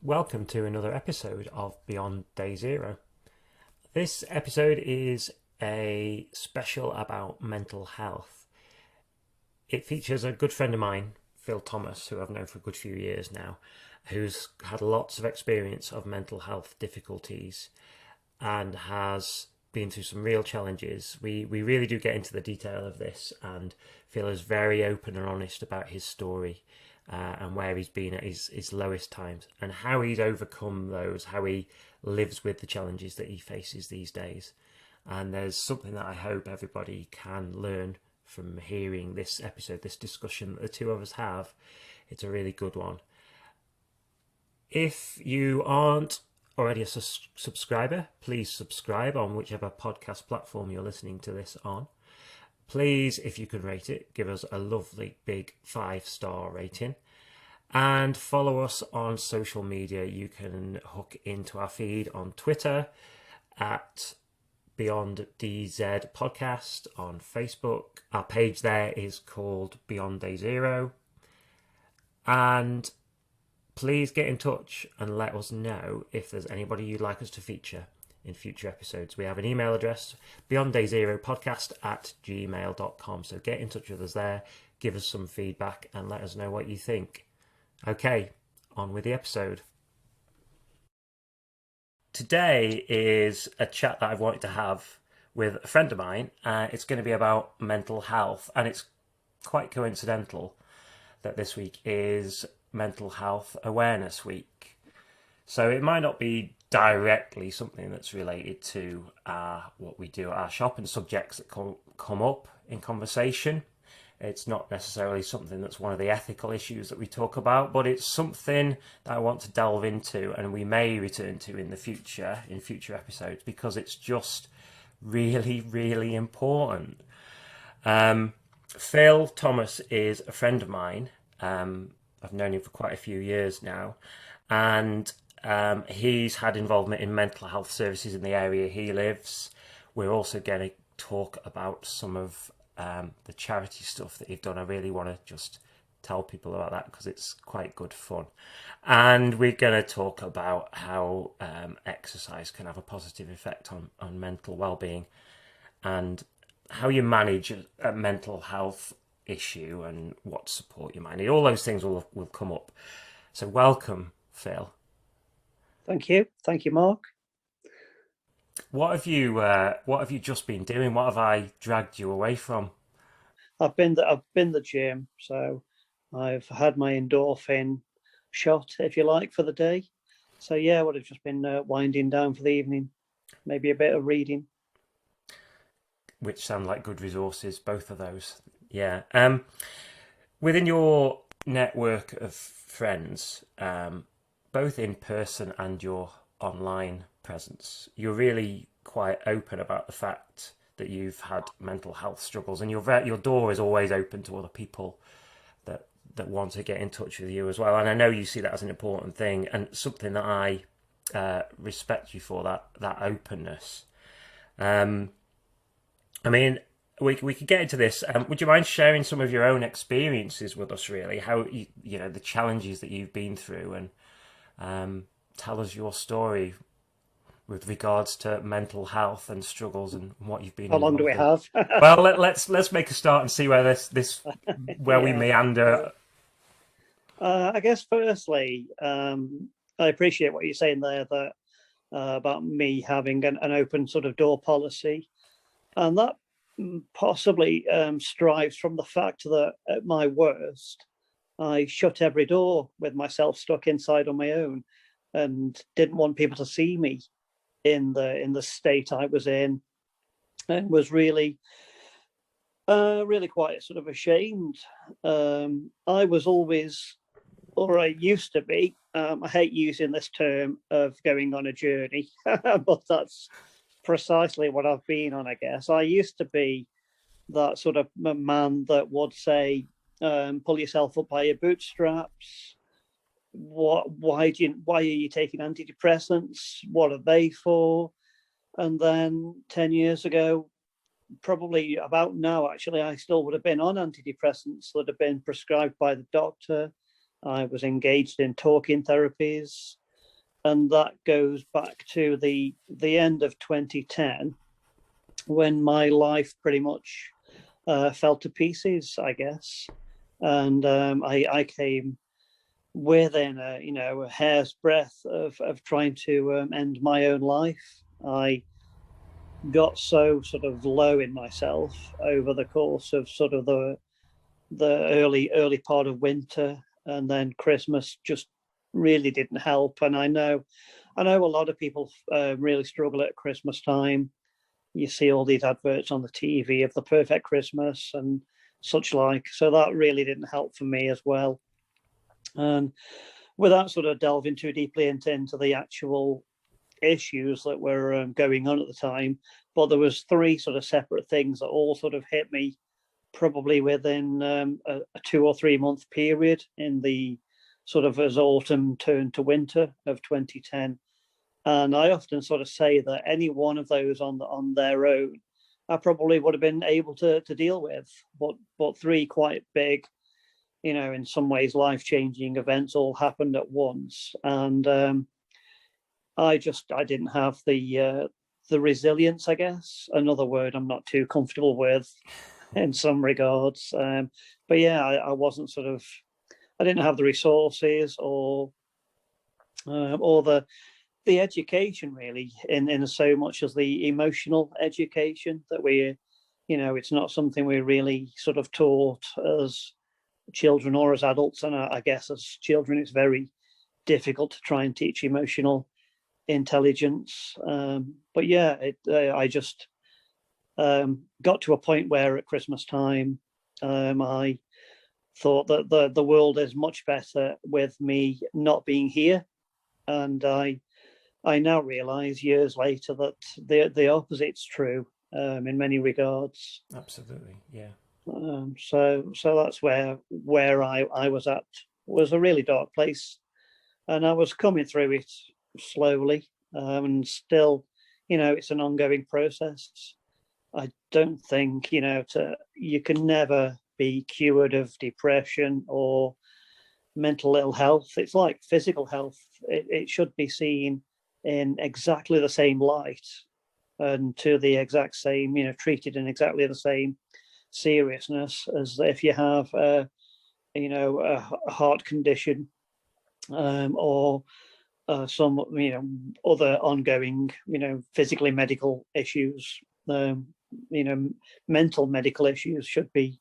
Welcome to another episode of Beyond Day Zero. This episode is a special about mental health. It features a good friend of mine, Phil Thomas, who I've known for a good few years now, who's had lots of experience of mental health difficulties and has been through some real challenges. We really do get into the detail of this, and Phil is very open and honest about his story and where he's been at his lowest times and how he's overcome those, how he lives with the challenges that he faces these days. And there's something that I hope everybody can learn from hearing this episode, this discussion that the two of us have. It's a really good one. If you aren't already a subscriber, please subscribe on whichever podcast platform you're listening to this on. Please, if you could rate it, give us a lovely big 5-star rating. And follow us on social media. You can hook into our feed on Twitter at Beyond DZ Podcast, on Facebook. Our page there is called Beyond Day Zero. And please get in touch and let us know if there's anybody you'd like us to feature in future episodes. We have an email address, beyonddayzeropodcast@gmail.com. So get in touch with us there, give us some feedback and let us know what you think. Okay, on with the episode. Today is a chat that I've wanted to have with a friend of mine. It's going to be about mental health, and it's quite coincidental that this week is Mental Health Awareness Week. So it might not be directly something that's related to what we do at our shop and subjects that come up in conversation. It's not necessarily something that's one of the ethical issues that we talk about, but it's something that I want to delve into and we may return to in the future, in future episodes, because it's just really, really important. Phil Thomas is a friend of mine. I've known him for quite a few years now, and he's had involvement in mental health services in the area he lives. We're also going to talk about some of the charity stuff that you've done. I really want to just tell people about that because it's quite good fun. And we're going to talk about how exercise can have a positive effect on mental well-being and how you manage a mental health issue and what support you might need. All those things will come up. So welcome, Phil. Thank you, Mark. What have you just been doing? What have I dragged you away from? I've been the gym, so I've had my endorphin shot, if you like, for the day. So yeah, I would have just been winding down for the evening, maybe a bit of reading. Which sound like good resources, both of those. Yeah. Within your network of friends, both in person and your online presence, you're really quite open about the fact that you've had mental health struggles, and your door is always open to other people that want to get in touch with you as well. And I know you see that as an important thing and something that I respect you for, that openness. I mean, we could get into this. Would you mind sharing some of your own experiences with us? Really, how you know the challenges that you've been through, and tell us your story with regards to mental health and struggles and what you've been How long do we involved in. have? Well, let's make a start and see where this where we Yeah. meander. I guess firstly, I appreciate what you're saying there that about me having an open sort of door policy, and that possibly strives from the fact that at my worst, I shut every door with myself stuck inside on my own, and didn't want people to see me in the state I was in, and was really quite sort of ashamed. I was always, or I used to be. I hate using this term of going on a journey, but that's precisely what I've been on, I guess. I used to be that sort of man that would say, pull yourself up by your bootstraps. Why are you taking antidepressants? What are they for? And then 10 years ago, probably about now, actually, I still would have been on antidepressants that have been prescribed by the doctor. I was engaged in talking therapies. and that goes back to the end of 2010, when my life pretty much fell to pieces, I guess. And I came within a hair's breadth of trying to end my own life. I got so sort of low in myself over the course of sort of the early part of winter, and then Christmas just really didn't help. And I know a lot of people really struggle at Christmas time. You see all these adverts on the TV of the perfect Christmas and such like. So that really didn't help for me as well. And without sort of delving too deeply into the actual issues that were going on at the time, but there was three sort of separate things that all sort of hit me probably within a 2 or 3 month period in the sort of as autumn turned to winter of 2010. And I often sort of say that any one of those on their own, I probably would have been able to deal with, but three quite big, in some ways life changing events all happened at once, and I didn't have the resilience, I guess. Another word I'm not too comfortable with in some regards. But yeah, I wasn't sort of, I didn't have the resources or the education really in so much as the emotional education that it's not something we're really sort of taught as children or as adults. And I guess as children, it's very difficult to try and teach emotional intelligence. But yeah, I just got to a point where at Christmas time, I thought that the world is much better with me not being here, and I now realise years later that the opposite's true in many regards. Absolutely, yeah. So that's where I was at, was a really dark place, and I was coming through it slowly, and still, it's an ongoing process. I don't think you can never be cured of depression or mental ill health. It's like physical health; it should be seen in exactly the same light and to the exact same, treated in exactly the same seriousness as if you have a heart condition, or some other ongoing physically medical issues. Mental medical issues should be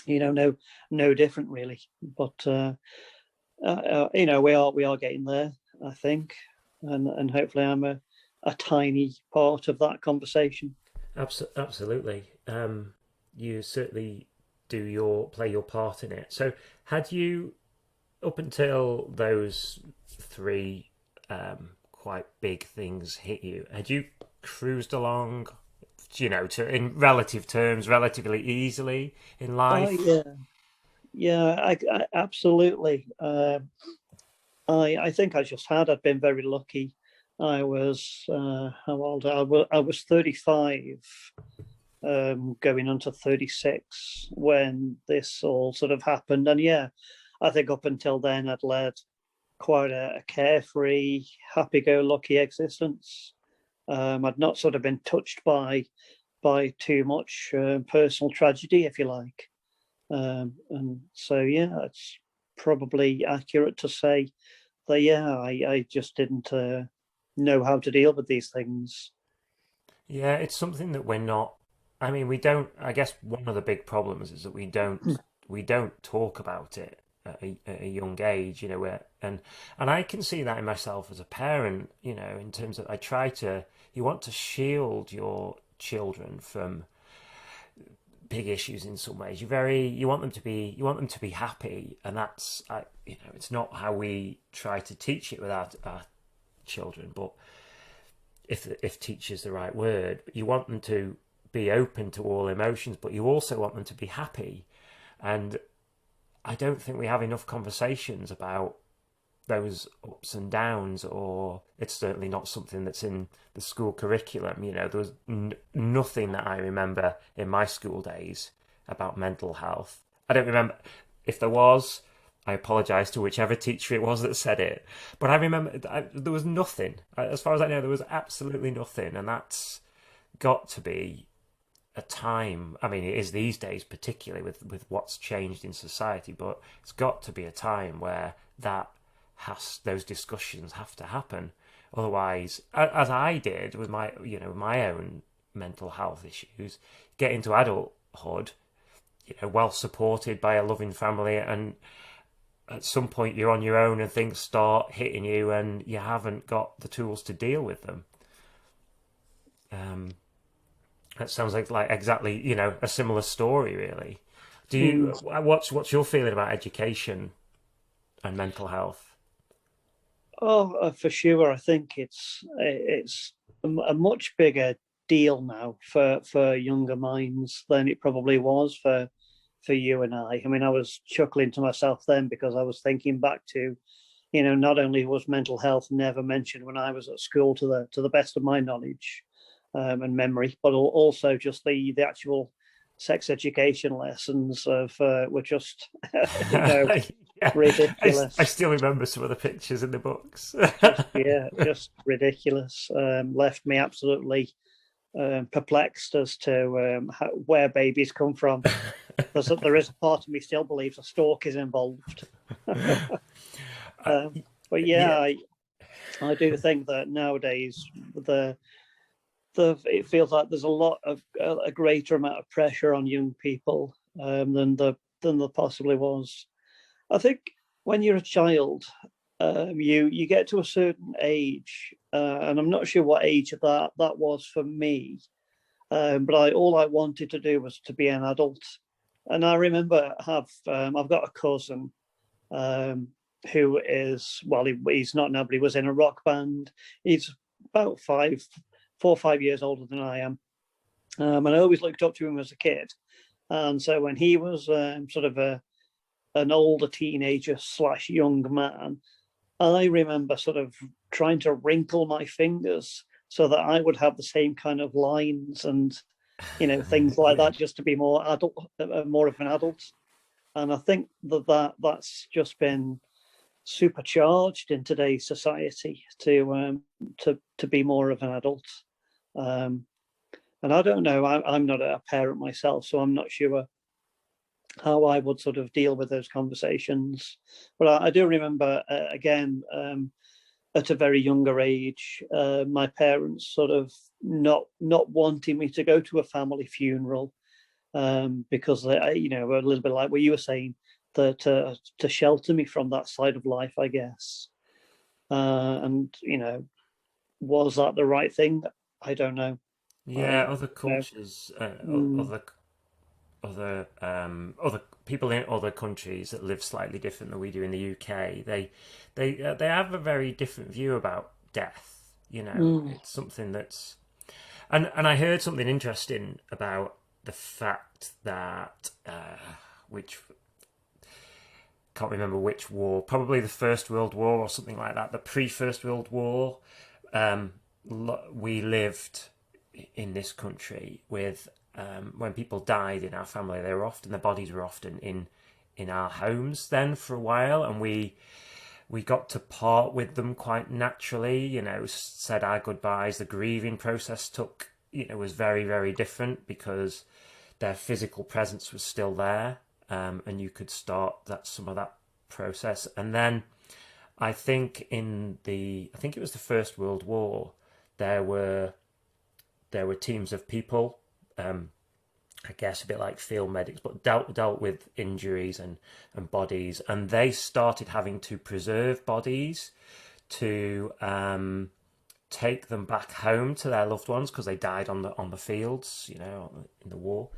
no different really. But we are getting there, I think, and hopefully I'm a tiny part of that conversation. Absolutely. You certainly play your part in it. So had you, up until those three quite big things hit you, had you cruised along, in relative terms, relatively easily in Oh life? yeah, I absolutely. I think I'd been very lucky. I was how old? I was 35, going on to 36 when this all sort of happened. And yeah, I think up until then I'd led quite a carefree, happy-go-lucky existence. I'd not sort of been touched by too much personal tragedy, if you like. And so yeah, it's probably accurate to say that yeah, I just didn't know how to deal with these things. Yeah, it's something that we're not. I mean, we don't. I guess one of the big problems is that we don't talk about it at a young age. And I can see that in myself as a parent. In terms of you want to shield your children from big issues in some ways. You want them to be happy, and that's it's not how we try to teach it with our children, but if teach is the right word, you want them to be open to all emotions, but you also want them to be happy. And I don't think we have enough conversations about those ups and downs, or it's certainly not something that's in the school curriculum. There was nothing that I remember in my school days about mental health. I don't remember if there was. I apologise to whichever teacher it was that said it. But I remember there was nothing. As far as I know, there was absolutely nothing. And that's got to be a time. I mean, it is these days, particularly with what's changed in society, but it's got to be a time where those discussions have to happen. Otherwise, as I did with my own mental health issues, get into adulthood, well supported by a loving family, and at some point you're on your own and things start hitting you and you haven't got the tools to deal with them. Um, that sounds like exactly, a similar story, really. Do you, Mm. what's your feeling about education and mental health? Oh, for sure. I think it's a much bigger deal now for younger minds than it probably was for you and I. I mean, I was chuckling to myself then because I was thinking back to, not only was mental health never mentioned when I was at school to the best of my knowledge and memory, but also just the actual sex education lessons were just you know Yeah, I ridiculous. still remember some of the pictures in the books. Just ridiculous. Left me absolutely perplexed as to where babies come from. There is a part of me still believes a stork is involved. um, but yeah, Yeah, I do think that nowadays it feels like there's a greater amount of pressure on young people than there possibly was. I think when you're a child, you get to a certain age, and I'm not sure what age that was for me. But all I wanted to do was to be an adult. And I remember I've got a cousin um, who is, well, he's not now, but he was in a rock band. He's about 4 or 5 years older than I am, and I always looked up to him as a kid. And so when he was sort of an older teenager slash young man, I remember sort of trying to wrinkle my fingers so that I would have the same kind of lines and things like yeah, that, just to be more adult, more of an adult. And I think that's just been supercharged in today's society to be more of an adult. Um, and I don't know. I'm not a parent myself, so I'm not sure how I would sort of deal with those conversations. But I do remember again. At a very younger age, my parents sort of not wanting me to go to a family funeral because a little bit like what you were saying, that to shelter me from that side of life, I guess. And was that the right thing? I don't know. yeah. I Other know. cultures, Mm, other people in other countries that live slightly different than we do in the UK. They have a very different view about death. mm, It's something that's and I heard something interesting about the fact that which can't remember which war, probably the First World War or something like that, the pre-First World War. Um, we lived in this country with when people died in our family, their bodies were often in our homes then for a while, and we got to part with them quite naturally. Said our goodbyes. The grieving process was very very different because their physical presence was still there, and you could start some of that process. And then I think it was the First World War. There were teams of people, I guess a bit like field medics, but dealt with injuries and bodies, and they started having to preserve bodies to take them back home to their loved ones because they died on the fields, in the war.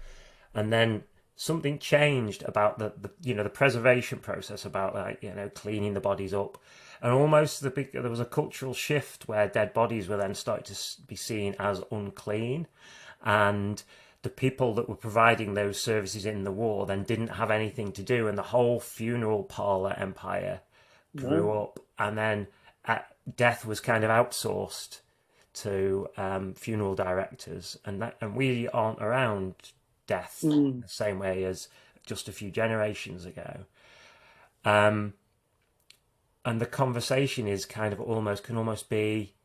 And then something changed about the preservation process, about cleaning the bodies up, and almost there was a cultural shift where dead bodies were then starting to be seen as unclean, and the people that were providing those services in the war then didn't have anything to do, and the whole funeral parlor empire grew no. up, and then death was kind of outsourced to funeral directors, and we aren't around death Mm, the same way as just a few generations ago. And the conversation is kind of can almost be,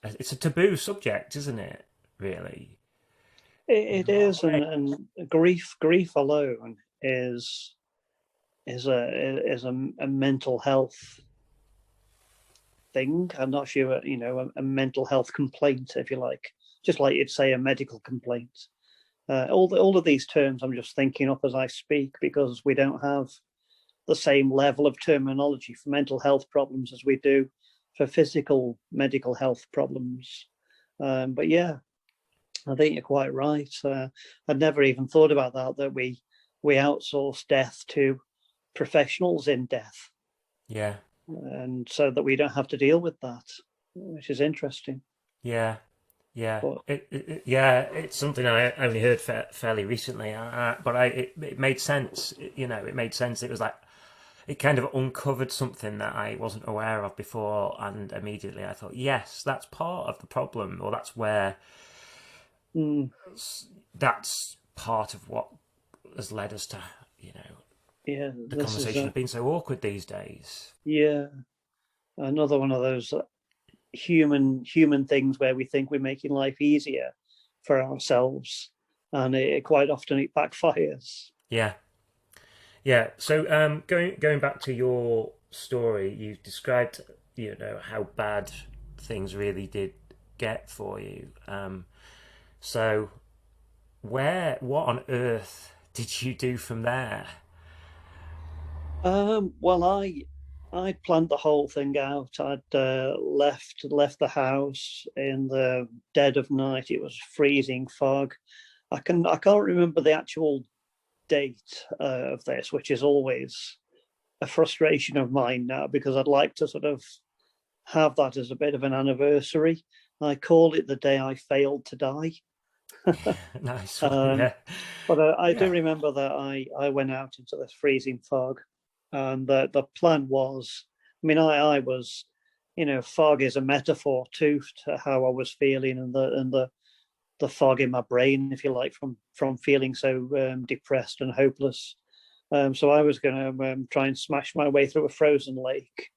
it's a taboo subject, isn't it? Really, It is, and grief alone is a mental health thing. I'm not sure, a mental health complaint, if you like, just like you'd say a medical complaint. All of these terms I'm just thinking up as I speak, because we don't have the same level of terminology for mental health problems as we do for physical medical health problems. But yeah, I think you're quite right. I'd never even thought about that we outsource death to professionals in death, yeah, and so that we don't have to deal with that, which is interesting. yeah, yeah. But Yeah, it's something I only heard fairly recently, but it made sense. It made sense. It was like it kind of uncovered something that I wasn't aware of before, and immediately I thought, yes, that's part of the problem, or mm, that's part of what has led us to, you know, yeah, the this is conversation have been so awkward these days. yeah, another one of those human things where we think we're making life easier for ourselves, and quite often it backfires. Yeah, yeah. So, going back to your story, you've described, how bad things really did get for you. So, what on earth did you do from there? Well, I'd planned the whole thing out. I'd left the house in the dead of night. It was freezing fog. I can't remember the actual date of this, which is always a frustration of mine now, because I'd like to sort of have that as a bit of an anniversary. I call it the day I failed to die. Nice one, Um, yeah, but I do yeah, remember that I went out into this freezing fog, and the plan was, I mean, I was, fog is a metaphor too to how I was feeling, and the fog in my brain, if you like, from feeling so depressed and hopeless. So I was going to try and smash my way through a frozen lake,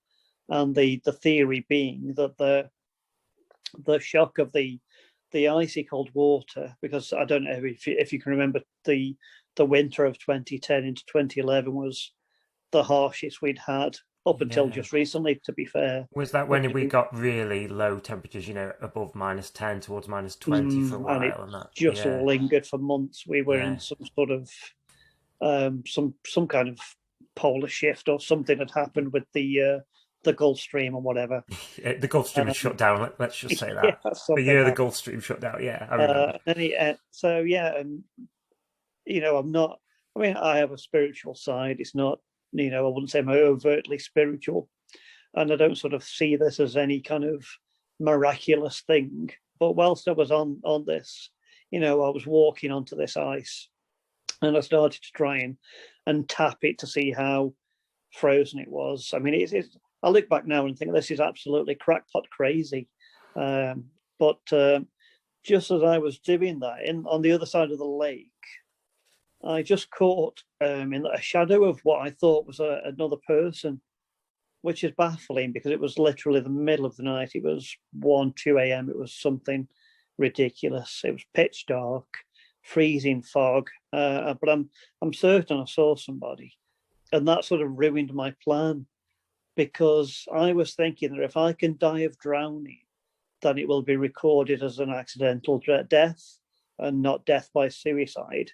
and the theory being that the shock of the icy cold water, because I don't know if you can remember, the winter of 2010 into 2011 was the harshest we'd had up until yeah. just recently, to be fair. Was that Which when we got really low temperatures, above -10 towards -20 for a and it while, and that? just Yeah, lingered for months. We were in yeah. some sort of some kind of polar shift, or something had happened with the Gulf Stream or whatever. The Gulf Stream had Um, shut down. Let's just say yeah, that. The something year the happened. Gulf Stream shut down. Yeah, I remember. So yeah, and I'm not. I mean, I have a spiritual side. It's not, I wouldn't say I'm overtly spiritual, and I don't sort of see this as any kind of miraculous thing. But whilst I was on this, I was walking onto this ice, and I started to try and tap it to see how frozen it was. I mean, I look back now and think this is absolutely crackpot crazy. But just as I was doing that, on the other side of the lake, I just caught in a shadow of what I thought was another person, which is baffling because it was literally the middle of the night. It was 1, 2 a.m. It was something ridiculous. It was pitch dark, freezing fog. But I'm certain I saw somebody, and that sort of ruined my plan, because I was thinking that if I can die of drowning, then it will be recorded as an accidental death and not death by suicide,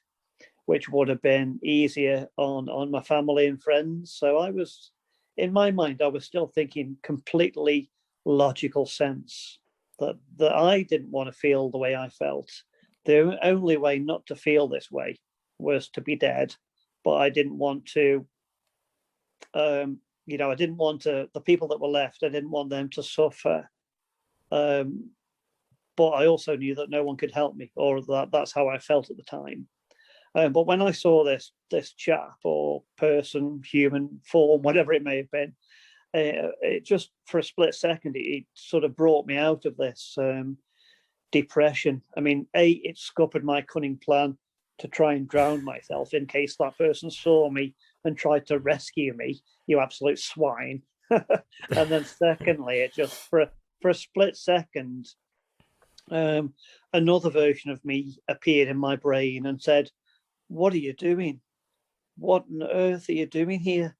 which would have been easier on my family and friends. So I was, in my mind, I was still thinking completely logical sense that I didn't want to feel the way I felt. The only way not to feel this way was to be dead, but I didn't want to. I didn't want the people that were left. I didn't want them to suffer. Um, but I also knew that no one could help me, or that's how I felt at the time. But when I saw this chap or person, human form, whatever it may have been, it just for a split second it sort of brought me out of this depression. I mean, it scuppered my cunning plan to try and drown myself in case that person saw me and tried to rescue me, you absolute swine. And then secondly, it just for a split second, another version of me appeared in my brain and said, "What are you doing? What on earth are you doing here?"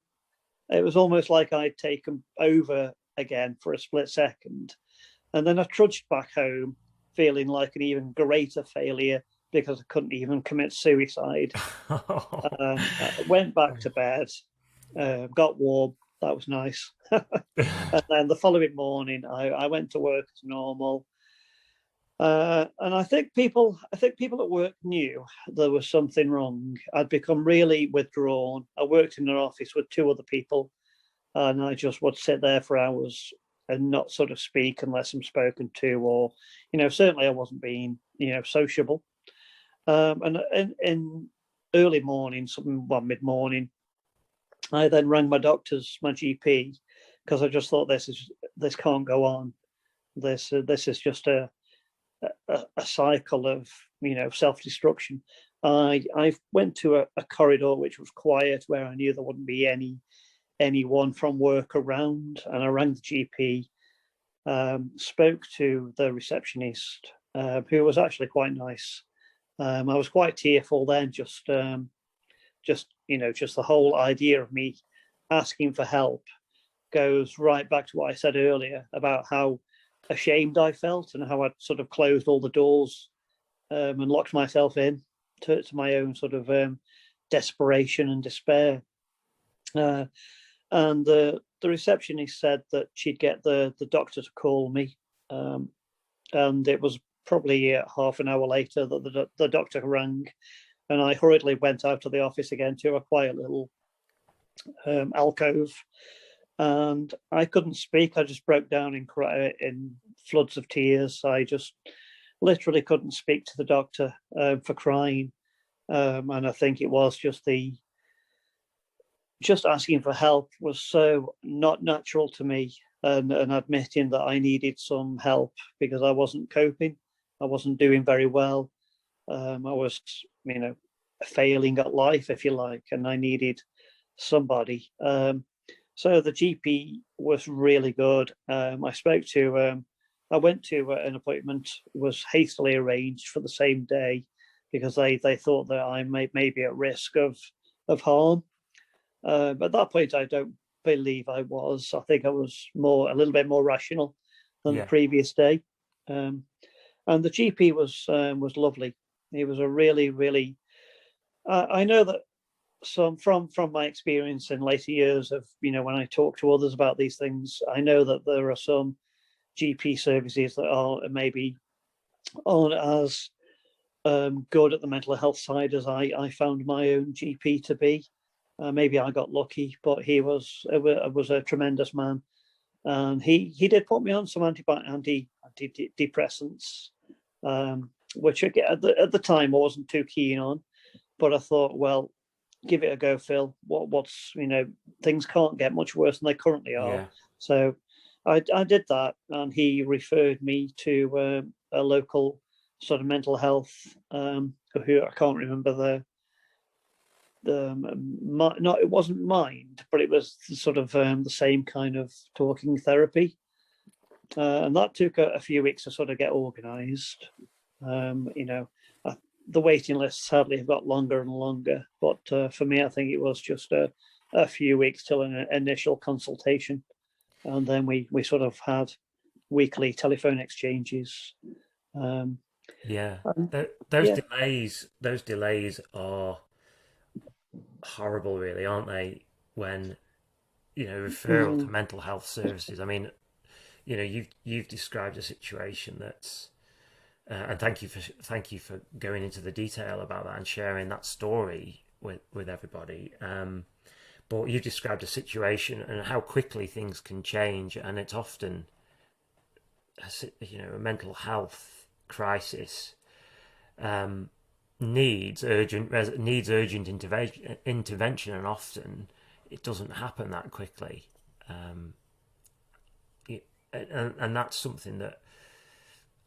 It was almost like I'd taken over again for a split second. And then I trudged back home feeling like an even greater failure because I couldn't even commit suicide. I went back to bed, got warm. That was nice. And then the following morning, I went to work as normal. And I think people at work knew there was something wrong. I'd become really withdrawn. I worked in an office with two other people, and I just would sit there for hours and not sort of speak unless I'm spoken to, or, certainly I wasn't being, sociable. And in early morning, mid morning, I then rang my GP, because I just thought this can't go on. This is just a cycle of self-destruction. I went to a corridor which was quiet, where I knew there wouldn't be anyone from work around, and I rang the GP, spoke to the receptionist, who was actually quite nice. I was quite tearful then, just the whole idea of me asking for help goes right back to what I said earlier about how ashamed I felt and how I'd sort of closed all the doors, and locked myself in to my own sort of desperation and despair. And the receptionist said that she'd get the doctor to call me, and it was probably half an hour later that the doctor rang, and I hurriedly went out of the office again to a quiet little alcove, and I couldn't speak. I just broke down in floods of tears. I just literally couldn't speak to the doctor for crying, and I think it was just asking for help was so not natural to me, and admitting that I needed some help because I wasn't coping. I wasn't doing very well. I was, failing at life, if you like, and I needed somebody. So the GP was really good. I went to an appointment, was hastily arranged for the same day because they thought that I may be at risk of harm. But at that point, I don't believe I was. I think I was a little bit more rational than the previous day. And the GP was lovely. He was a really, really. I know that from my experience in later years of when I talk to others about these things, I know that there are some GP services that are maybe aren't as good at the mental health side as I found my own GP to be. Maybe I got lucky, but he was a tremendous man, and he did put me on some antidepressants, which at the time I wasn't too keen on, but I thought, well, give it a go, Phil. What's things can't get much worse than they currently are. Yeah. So I did that, and he referred me to a local sort of mental health, who I can't remember it wasn't Mind, but it was sort of the same kind of talking therapy, and that took a few weeks to sort of get organised. The waiting lists sadly have got longer and longer, but for me, I think it was just a few weeks till an initial consultation, and then we sort of had weekly telephone exchanges. Those delays are horrible, really, aren't they? When referral to mental health services. I mean, you've described a situation that's, and thank you for going into the detail about that and sharing that story with everybody. But you've described a situation and how quickly things can change, and it's often a mental health crisis needs urgent intervention, and often it doesn't happen that quickly, and that's something that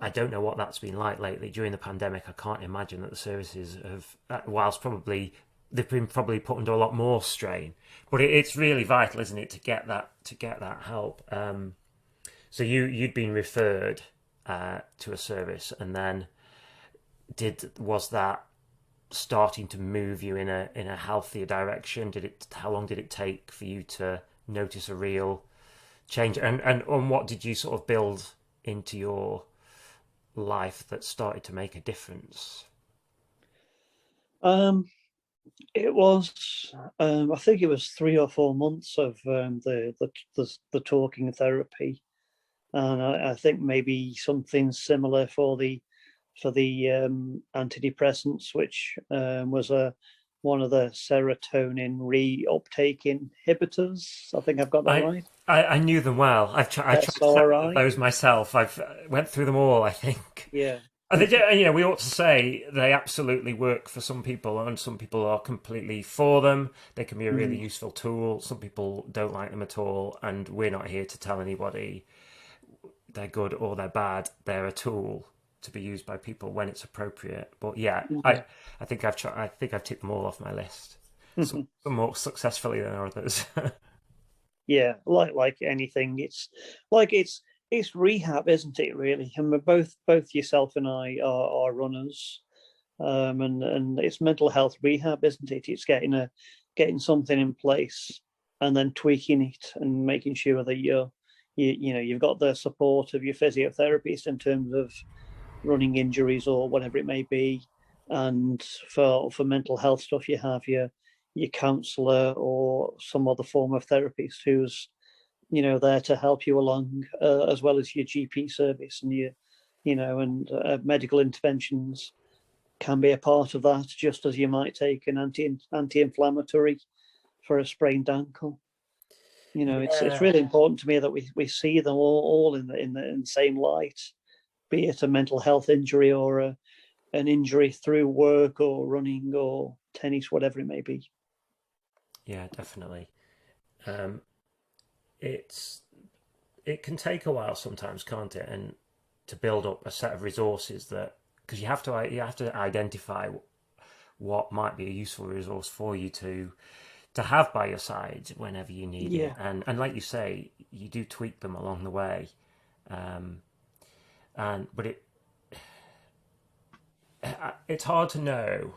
I don't know what that's been like lately during the pandemic. I can't imagine that the services have, whilst probably they've been probably put under a lot more strain. But it's really vital, isn't it, to get that help. So you'd been referred to a service, and then was that starting to move you in a healthier direction? How long did it take for you to notice a real change? And what did you sort of build into your life that started to make a difference? Um, it was, I think it was 3 or 4 months of the talking therapy, and I think maybe something similar for the antidepressants, which was one of the serotonin reuptake inhibitors. I think I've got that I right. I knew them well. I tried several of SRI. those myself. I've went through them all, I think. Yeah. And we ought to say they absolutely work for some people, and some people are completely for them. They can be a really Mm. useful tool. Some people don't like them at all, and we're not here to tell anybody they're good or they're bad. They're a tool to be used by people when it's appropriate. But yeah, Yeah. I think I've tried. I think I've ticked them all off my list. Some more successfully than others. Yeah, like anything, it's rehab, isn't it? Really, and we're both yourself and I are runners, and it's mental health rehab, isn't it? It's getting something in place and then tweaking it and making sure that you've got the support of your physiotherapist in terms of running injuries or whatever it may be, and for mental health stuff, you have your counsellor or some other form of therapist who's there to help you along, as well as your GP service and medical interventions can be a part of that, just as you might take an anti-inflammatory for a sprained ankle. It's Yeah, really important to me that we see them all in the same light, be it a mental health injury or an injury through work or running or tennis, whatever it may be. yeah, definitely. Um, it's it can take a while sometimes, can't it? And to build up a set of resources that because you have to identify what might be a useful resource for you to have by your side whenever you need it. Yeah. And like you say, you do tweak them along the way. Um, and but it's hard to know.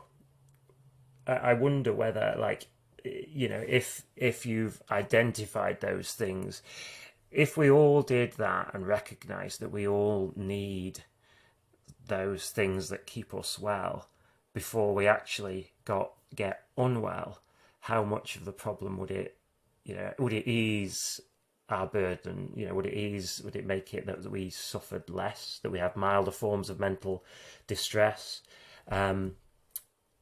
I wonder whether like if you've identified those things, if we all did that and recognize that we all need those things that keep us well before we actually get unwell, how much of the problem would it ease our burden? Would it make it that we suffered less, that we have milder forms of mental distress? Um,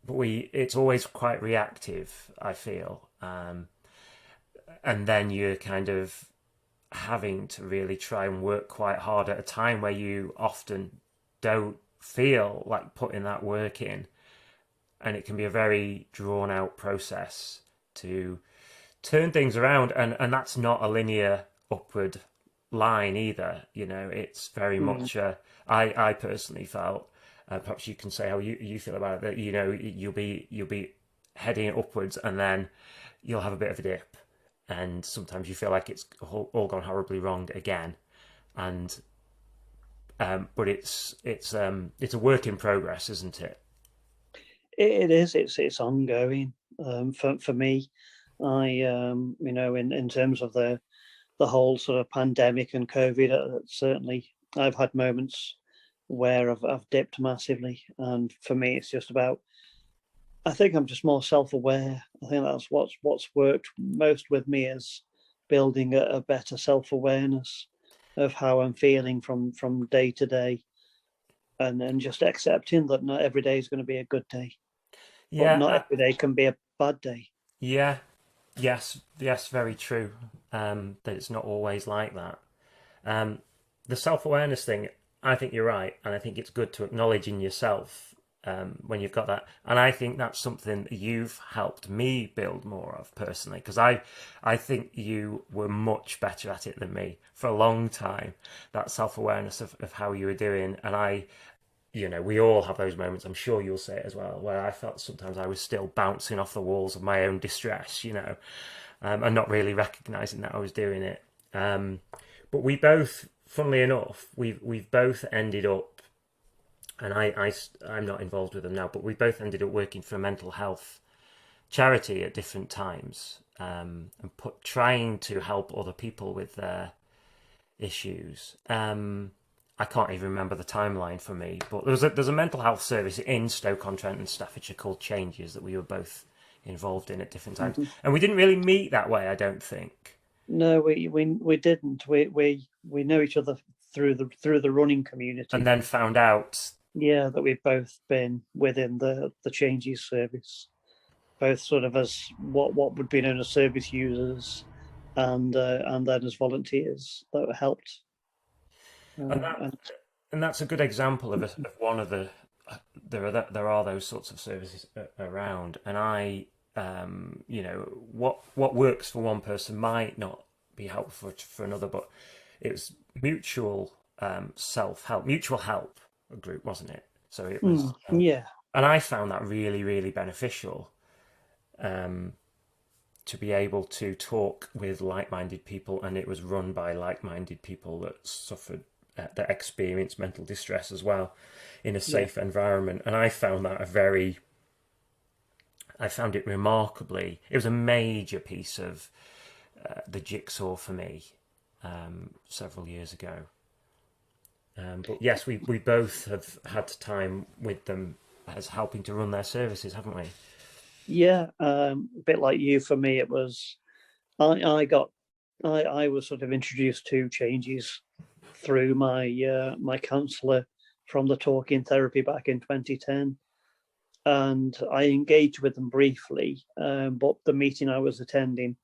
but it's always quite reactive, I feel. And then you're kind of having to really try and work quite hard at a time where you often don't feel like putting that work in, and it can be a very drawn out process to turn things around, and that's not a linear upward line either. It's very Mm. much I personally felt, perhaps you can say how you feel about it, that you'll be heading upwards, and then you'll have a bit of a dip, and sometimes you feel like it's all gone horribly wrong again. And but it's a work in progress, isn't it? It is. It's ongoing. For me, I in terms of the whole sort of pandemic and COVID, certainly I've had moments where I've dipped massively, and for me, it's just about. I think I'm just more self-aware. I think that's what's worked most with me is building a better self-awareness of how I'm feeling from day to day, and just accepting that not every day is going to be a good day, but Yeah, not every day can be a bad day. yeah, yes, very true. That it's not always like that. Um, the self awareness thing, I think you're right, and I think it's good to acknowledge in yourself when you've got that. And I think that's something that you've helped me build more of personally, because I think you were much better at it than me for a long time. That self awareness of how you were doing, and we all have those moments. I'm sure you'll say it as well, where I felt sometimes I was still bouncing off the walls of my own distress, and not really recognizing that I was doing it. But we both, funnily enough, we've both ended up, and I'm not involved with them now, but we both ended up working for a mental health charity at different times, and trying to help other people with their issues. I can't even remember the timeline for me, but there's a mental health service in Stoke-on-Trent and Staffordshire called Changes that we were both involved in at different times, and we didn't really meet that way, I don't think. No, we didn't. We know each other through the running community. And then found out, Yeah, that we've both been within the Changes service, both sort of as what would be known as service users, and then as volunteers that helped. and that's a good example of one of the there are those sorts of services around, and what works for one person might not be helpful for another, but it was mutual self-help, mutual help group, wasn't it? So it was, yeah, and I found that really, really beneficial, to be able to talk with like-minded people, and it was run by like-minded people that suffered, that experienced mental distress as well, in a safe environment. And I found that I found it remarkably. It was a major piece of the jigsaw for me several years ago. But yes, we both have had time with them as helping to run their services, haven't we? Yeah, a bit like you. For me, it was I was sort of introduced to Changes through my counsellor from the talking therapy back in 2010, and I engaged with them briefly, but the meeting I was attending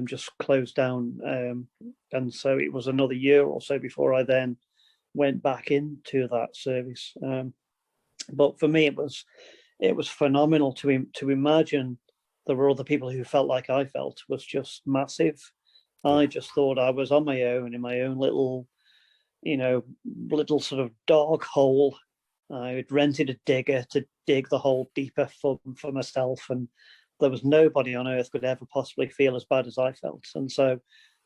just closed down, and so it was another year or so before I then went back into that service. But for me, it was phenomenal to imagine there were other people who felt like I felt was just massive. I just thought I was on my own in my own little sort of dog hole. I had rented a digger to dig the hole deeper for myself, and there was nobody on earth could ever possibly feel as bad as I felt. And so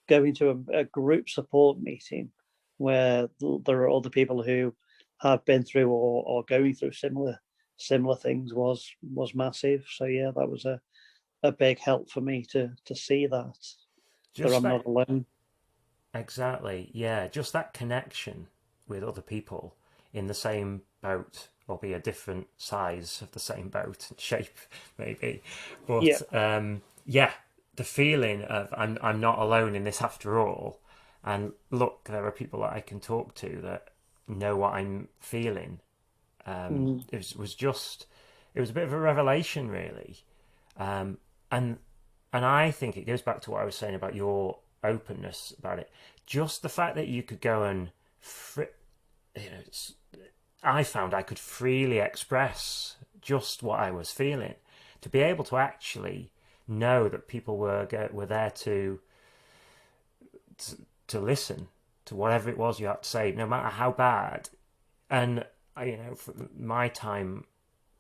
going to a group support meeting where there are other people who have been through or going through similar things was massive. So yeah, that was a big help for me to see that I'm not alone. Exactly, yeah, just that connection with other people in the same boat, or be a different size of the same boat and shape, maybe. But yeah, the feeling of I'm not alone in this after all, and look, there are people that I can talk to that know what I'm feeling. It was a bit of a revelation, really, and I think it goes back to what I was saying about your openness about it. Just the fact that you could go and I found I could freely express just what I was feeling. To be able to actually know that people were there to listen to whatever it was you had to say, no matter how bad. And for my time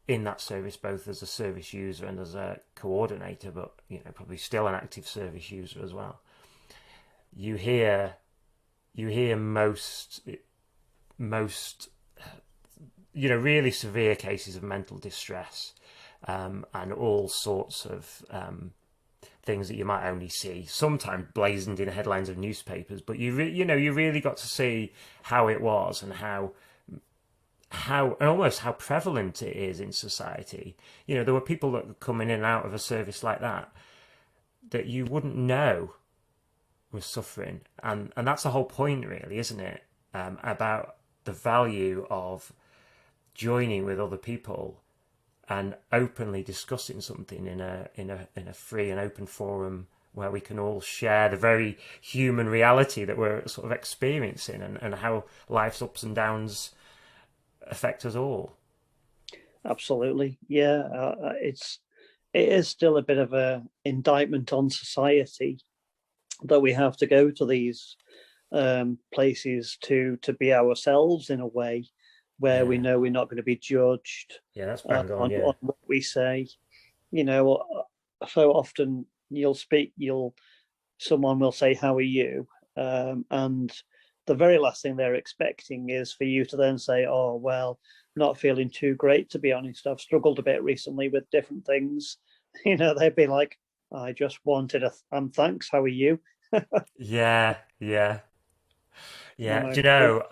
in that service, both as a service user and as a coordinator, but probably still an active service user as well, you hear most really severe cases of mental distress, and all sorts of things that you might only see sometimes blazoned in headlines of newspapers, but you really got to see how it was, and how and almost how prevalent it is in society. There were people that would come in and out of a service like that you wouldn't know was suffering, and that's the whole point, really, isn't it? About the value of joining with other people and openly discussing something in a free and open forum where we can all share the very human reality that we're sort of experiencing, and how life's ups and downs affect us all. Absolutely, yeah. It is still a bit of a indictment on society that we have to go to these places to be ourselves in a way, where we Yeah. know we're not going to be judged Yeah, that's bang on. on Yeah. what we say. You know, so often someone will say, "How are you?" And the very last thing they're expecting is for you to then say, "Oh, well, not feeling too great, to be honest. I've struggled a bit recently with different things." They'd be like, "I just wanted thanks. How are you?" Yeah. Yeah. Yeah. Do you So,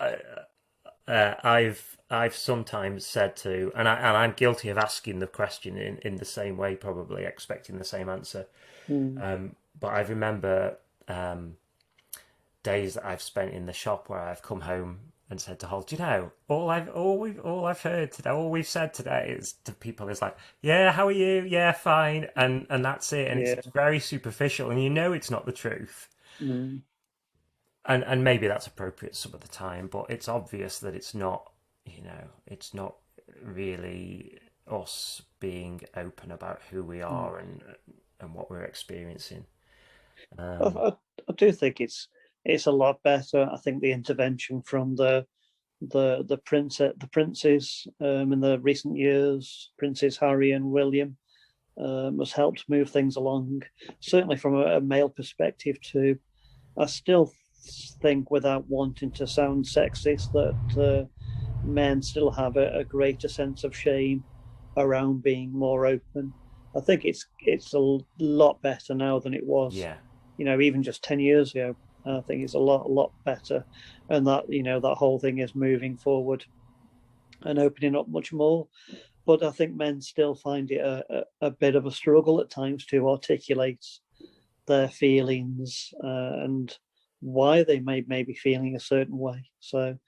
know? I've sometimes said to, and I'm guilty of asking the question in the same way, probably expecting the same answer. mm, But I remember days that I've spent in the shop where I've come home and said to Holt, you know, all I've heard today, all we've said today is to people is like, yeah, how are you? Yeah, fine, and that's it, and it's yeah, very superficial, and you know it's not the truth, mm, and maybe that's appropriate some of the time, but it's obvious that it's not, it's not really us being open about who we mm. are and what we're experiencing. I, Um, I, I do think it's a lot better. I think the intervention from the princes in the recent years, Princes Harry and William, has helped move things along. Certainly from a male perspective too. I still think, without wanting to sound sexist, that men still have a greater sense of shame around being more open. I think it's a lot better now than it was, yeah, even just 10 years ago. I think it's a lot better, and that whole thing is moving forward and opening up much more. But I think men still find it a bit of a struggle at times to articulate their feelings and why they may be feeling a certain way. So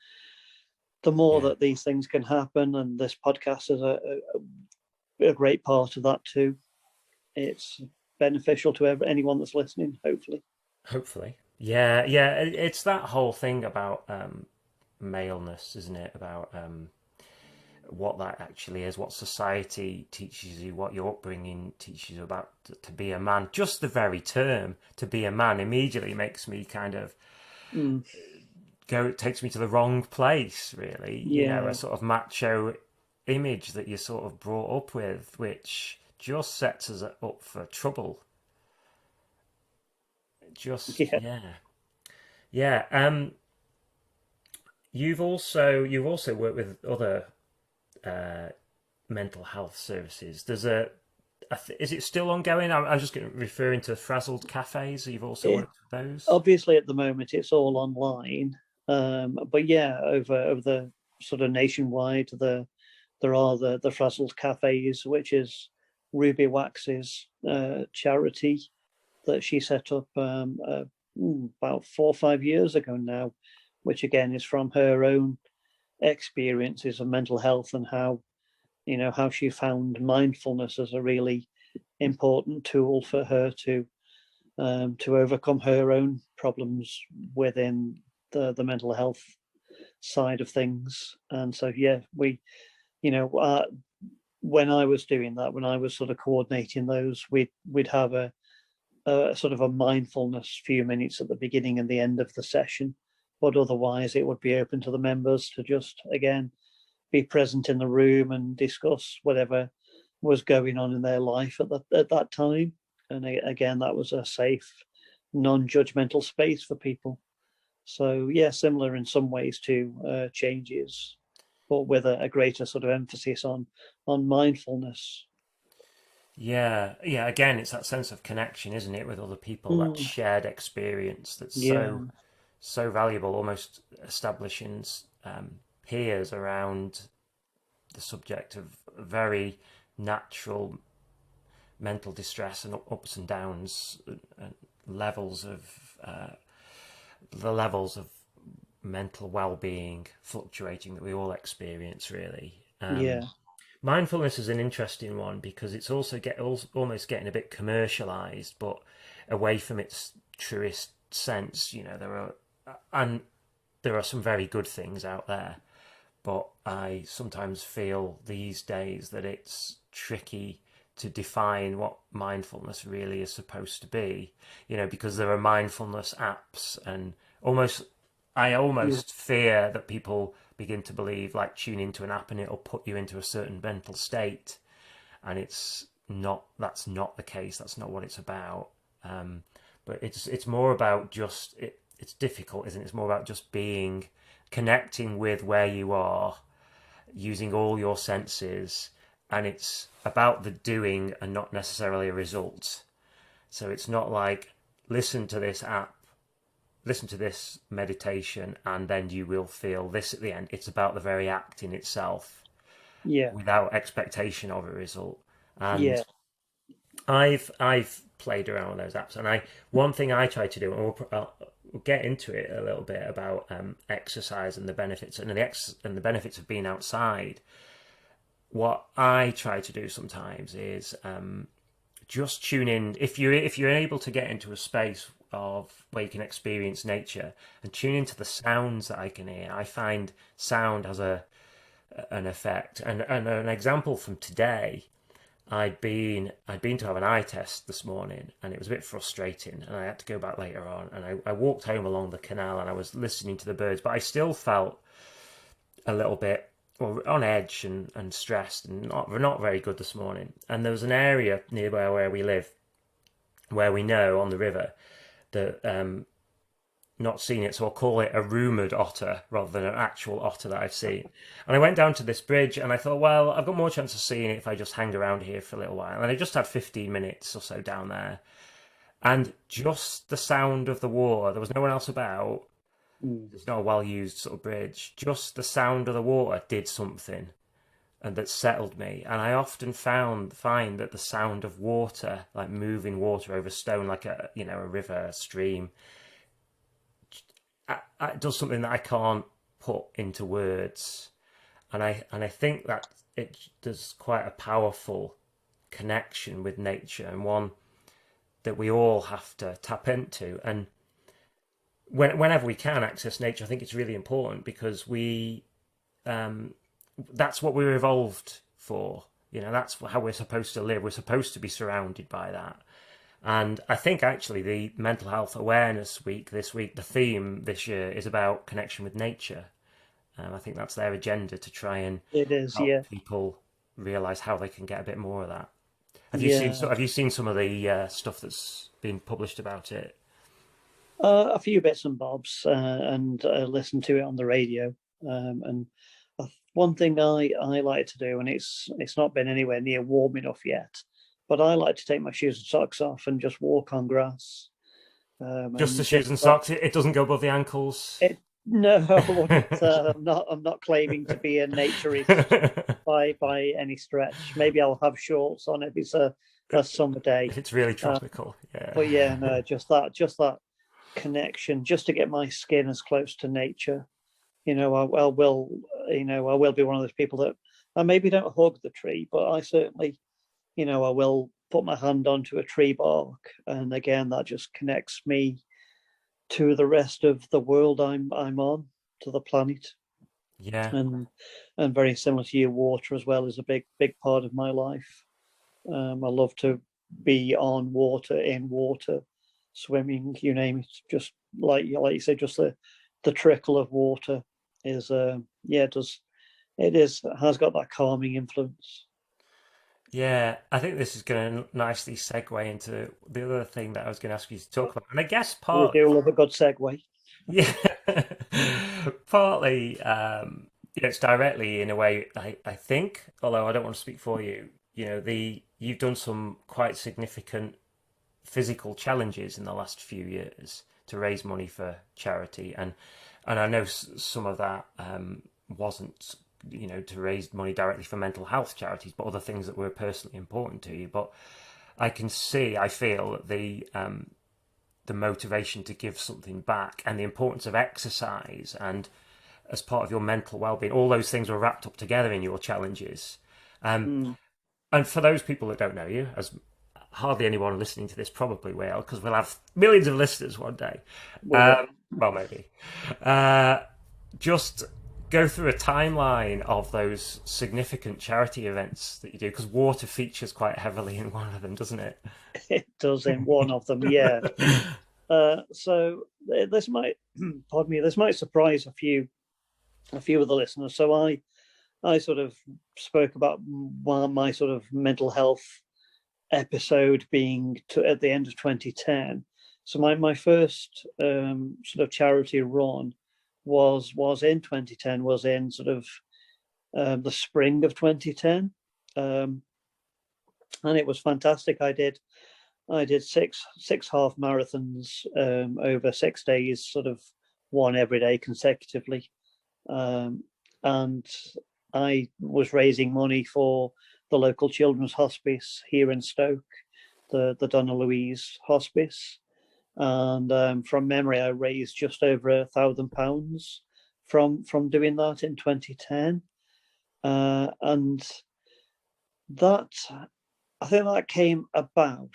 the more yeah. that these things can happen, and this podcast is a great part of that too. It's beneficial to anyone that's listening, hopefully. Hopefully. Yeah, yeah. It's that whole thing about maleness, isn't it? About what that actually is, what society teaches you, what your upbringing teaches you about to be a man. Just the very term to be a man immediately makes me kind of Mm, go, it takes me to the wrong place, really. A yeah, sort of macho image that you're sort of brought up with, which just sets us up for trouble. Just, yeah. yeah. Yeah. You've also worked with other uh, mental health services. Is it still ongoing? I'm just referring to Frazzled Cafes. You've also It, worked with those. Obviously, at the moment, it's all online. But yeah, over the sort of nationwide, there are the Frazzled Cafes, which is Ruby Wax's charity that she set up about 4 or 5 years ago now, which again is from her own experiences of mental health, and how she found mindfulness as a really important tool for her to overcome her own problems within the mental health side of things. And so yeah, you know uh, when I was doing that, when I was sort of coordinating those, we'd have a sort of a mindfulness few minutes at the beginning and the end of the session, but otherwise it would be open to the members to just again be present in the room and discuss whatever was going on in their life at that time. And again, that was a safe, non-judgmental space for people. So yeah, similar in some ways to changes, but with a greater sort of emphasis on mindfulness. Yeah, yeah. Again, it's that sense of connection, isn't it, with other people? That Mm, shared experience that's yeah, so valuable. Almost establishing peers around the subject of very natural mental distress and ups and downs, and levels of the levels of mental well-being fluctuating that we all experience. Really, yeah, mindfulness is an interesting one because it's also almost getting a bit commercialized, but away from its truest sense. There are some very good things out there, but I sometimes feel these days that it's tricky to define what mindfulness really is supposed to be, because there are mindfulness apps and almost I Yeah. almost fear that people begin to believe, like, tune into an app and it'll put you into a certain mental state, and it's not. That's not the case. That's not what it's about. Um, but it's more about just it's difficult, isn't it? It's more about just being connecting with where you are, using all your senses, and it's about the doing and not necessarily a result. So it's not like listen to this app, listen to this meditation, and then you will feel this at the end. It's about the very act in itself Yeah. without expectation of a result. And Yeah. I've played around with those apps, and I one thing I try to do, and we'll get into it a little bit about exercise and the benefits and the benefits of being outside. What I try to do sometimes is just tune in if you're able to get into a space of where you can experience nature and tune into the sounds that I can hear. I find sound has an effect, and an example from today. I'd been to have an eye test this morning, and it was a bit frustrating, and I had to go back later on. And I walked home along the canal, and I was listening to the birds, but I still felt a little bit on edge and stressed, and not very good this morning. And there was an area nearby where we live, where we know on the river that not seen it, so I'll call it a rumoured otter rather than an actual otter that I've seen. And I went down to this bridge and I thought, well, I've got more chance of seeing it if I just hang around here for a little while. And I just had 15 minutes or so down there. And just the sound of the water, there was no one else about. Mm. It's not a well used sort of bridge. Just the sound of the water did something and that settled me. And I often find that the sound of water, like moving water over stone, like a river, a stream, it does something that I can't put into words, and I think that it does quite a powerful connection with nature, and one that we all have to tap into. And whenever we can access nature, I think it's really important because that's what we're evolved for. That's how we're supposed to live. We're supposed to be surrounded by that. And I think actually the Mental Health Awareness Week this week, the theme this year is about connection with nature. I think that's their agenda to try and It is. help Yeah. people realize how they can get a bit more of that. Yeah. Have you seen some of the stuff that's been published about it? A few bits and bobs, and listen to it on the radio. And one thing I like to do, and it's not been anywhere near warm enough yet, but I like to take my shoes and socks off and just walk on grass. Just the And shoes just and socks. It doesn't go above the ankles. it. No, I wouldn't. I'm not claiming to be a naturist by any stretch. Maybe I'll have shorts on if it's a summer day. If it's really Uh, tropical, but yeah, yeah. no, just that connection, just to get my skin as close to nature. I will, I will be one of those people that I maybe don't hug the tree, but I certainly, I will put my hand onto a tree bark, and again, that just connects me to the rest of the world I'm on, to the planet. Yeah, And very similar to you, water as well is a big part of my life. I love to be on water, in water, swimming, you name it. Just like you say, just the trickle of water is yeah, it has got that calming influence. yeah. I think this is going to nicely segue into the other thing that I was going to ask you to talk about, and I guess We part, do love a good segue. yeah, partly, it's directly in a way. I think, although I don't want to speak for you. You've done some quite significant physical challenges in the last few years to raise money for charity, and I know some of that wasn't to raise money directly for mental health charities, but other things that were personally important to you. But I feel that the motivation to give something back and the importance of exercise and as part of your mental well-being, all those things were wrapped up together in your challenges. Um, Mm, and for those people that don't know you, as hardly anyone listening to this probably will, because we'll have millions of listeners one day. we will. Well, maybe. Uh, just go through a timeline of those significant charity events that you do, because water features quite heavily in one of them, doesn't it? It does in one of them, yeah. So this might, pardon me, this might surprise a few of the listeners. So I sort of spoke about my sort of mental health episode being at the end of 2010. So my first sort of charity run was in 2010, was in sort of the spring of 2010, and it was fantastic. I did six half marathons over 6 days, sort of one every day consecutively, and I was raising money for the local children's hospice here in Stoke, the Donna Louise Hospice, and from memory, I raised just over £1,000 from doing that in 2010, and that, I think that came about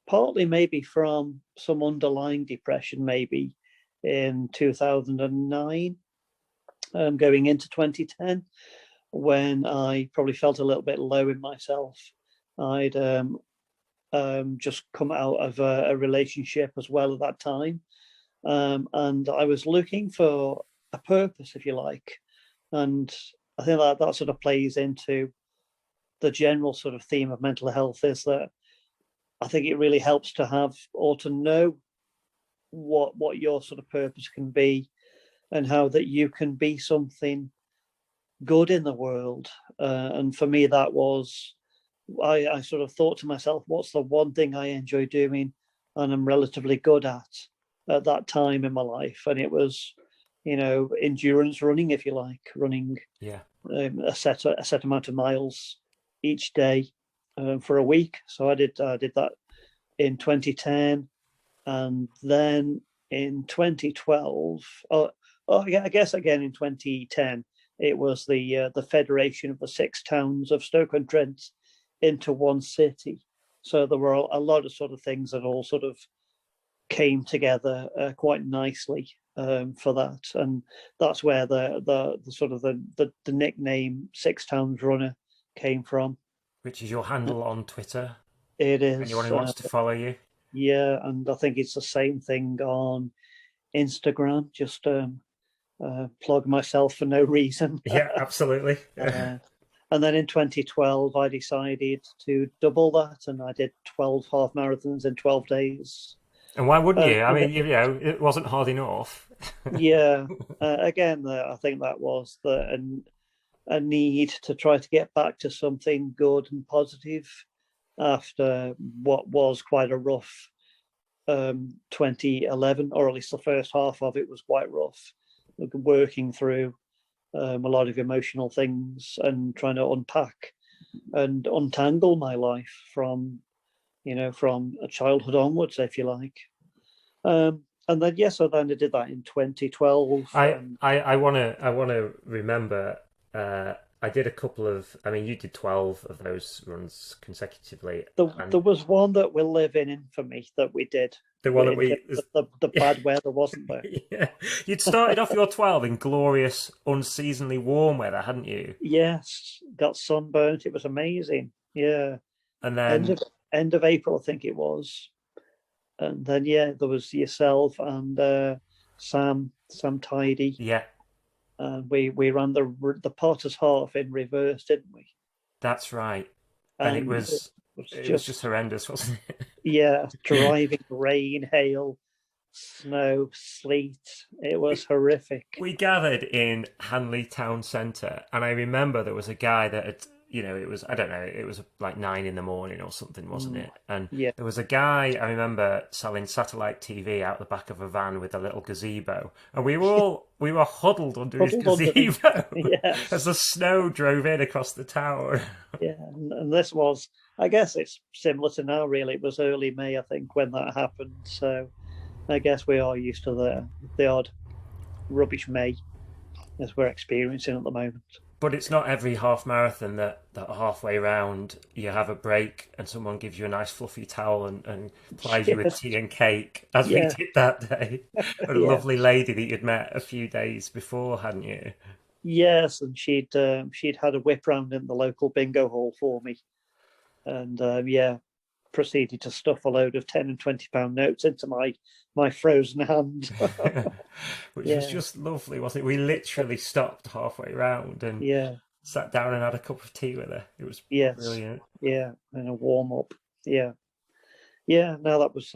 partly maybe from some underlying depression, maybe in 2009, going into 2010, when I probably felt a little bit low in myself. I'd just come out of a relationship as well at that time, and I was looking for a purpose, if you like, and I think that sort of plays into the general sort of theme of mental health, is that I think it really helps to have, or to know, what your sort of purpose can be, and how that you can be something good in the world. And for me, that was, I sort of thought to myself, what's the one thing I enjoy doing and I'm relatively good at that time in my life? And it was, endurance running, if you like, running a set amount of miles each day for a week. So I did that in 2010, and then in 2012, I guess again in 2010, it was the federation of the 6 towns of Stoke and Trent into one city. So there were a lot of sort of things that all sort of came together quite nicely for that, and that's where the sort of the nickname 6townsrunner came from. Which is your handle on Twitter? It is. Anyone who wants to follow you? Yeah, and I think it's the same thing on Instagram. Just plug myself for no reason. Yeah, absolutely. And then in 2012, I decided to double that, and I did 12 half marathons in 12 days. And why wouldn't you? I mean, it wasn't hard enough. Yeah. Again, I think that was a need to try to get back to something good and positive after what was quite a rough 2011, or at least the first half of it was quite rough, working through a lot of emotional things and trying to unpack and untangle my life from a childhood onwards, if you like. And then so then I did that in 2012. I want to remember. I did a couple of. I mean, you did 12 of those runs consecutively. There was one that will live in infamy that we did. The one that the bad weather, wasn't there? Yeah, you'd started off your 12 in glorious, unseasonably warm weather, hadn't you? Yes, got sunburnt. It was amazing. Yeah, and then end of April, I think it was. And then there was yourself and Sam Tidy. Yeah, and we ran the Potter's half in reverse, didn't we? That's right. And it was just horrendous, wasn't it? Yeah, driving rain, hail, snow, sleet. It was horrific. We gathered in Hanley Town Centre, and I remember there was a guy that had, it was, I don't know, it was like 9 a.m. or something, wasn't it? And there was a guy, I remember, selling satellite TV out the back of a van with a little gazebo, and we were huddled under his gazebo as the snow drove in across the tower. Yeah, and this was, I guess it's similar to now, really. It was early May, I think, when that happened. So I guess we are used to the odd rubbish May as we're experiencing at the moment. But it's not every half marathon that halfway round you have a break and someone gives you a nice fluffy towel and plies you with tea and cake, as we did that day. A lovely lady that you'd met a few days before, hadn't you? Yes, and she'd had a whip round in the local bingo hall for me, and proceeded to stuff a load of 10 and 20 pound notes into my frozen hand. Which was Yeah, just lovely, wasn't it? We literally stopped halfway round and yeah, sat down and had a cup of tea with her. It was yes, brilliant. yeah, and a warm up. Yeah, yeah. No, that was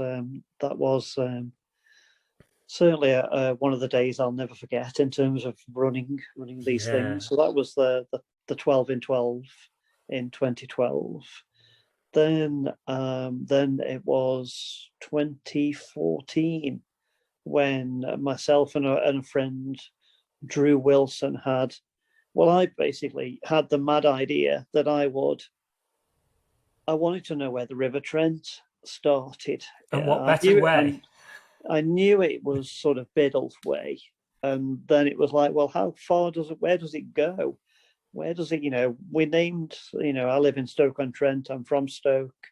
certainly one of the days I'll never forget in terms of running these Yeah. things. So that was the 12 in 12 in 2012. Then it was 2014 when myself and a friend, Drew Wilson, I basically had the mad idea that I wanted to know where the River Trent started. And what I better knew it, way? I knew it was sort of Biddulph way, and then it was like, well, how far does it? Where does it go? Where does it? We named. I live in Stoke-on-Trent. I'm from Stoke,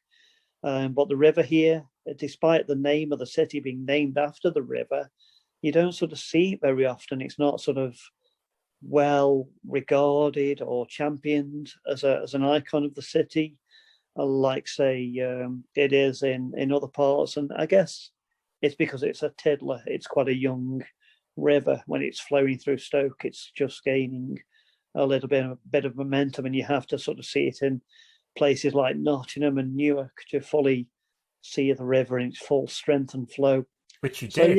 but the river here, despite the name of the city being named after the river, you don't sort of see it very often. It's not sort of well regarded or championed as an icon of the city, like say it is in other parts. And I guess it's because it's a tiddler. It's quite a young river. When it's flowing through Stoke, it's just gaining a little bit of momentum, and you have to sort of see it in places like Nottingham and Newark to fully see the river in its full strength and flow. Which you So did.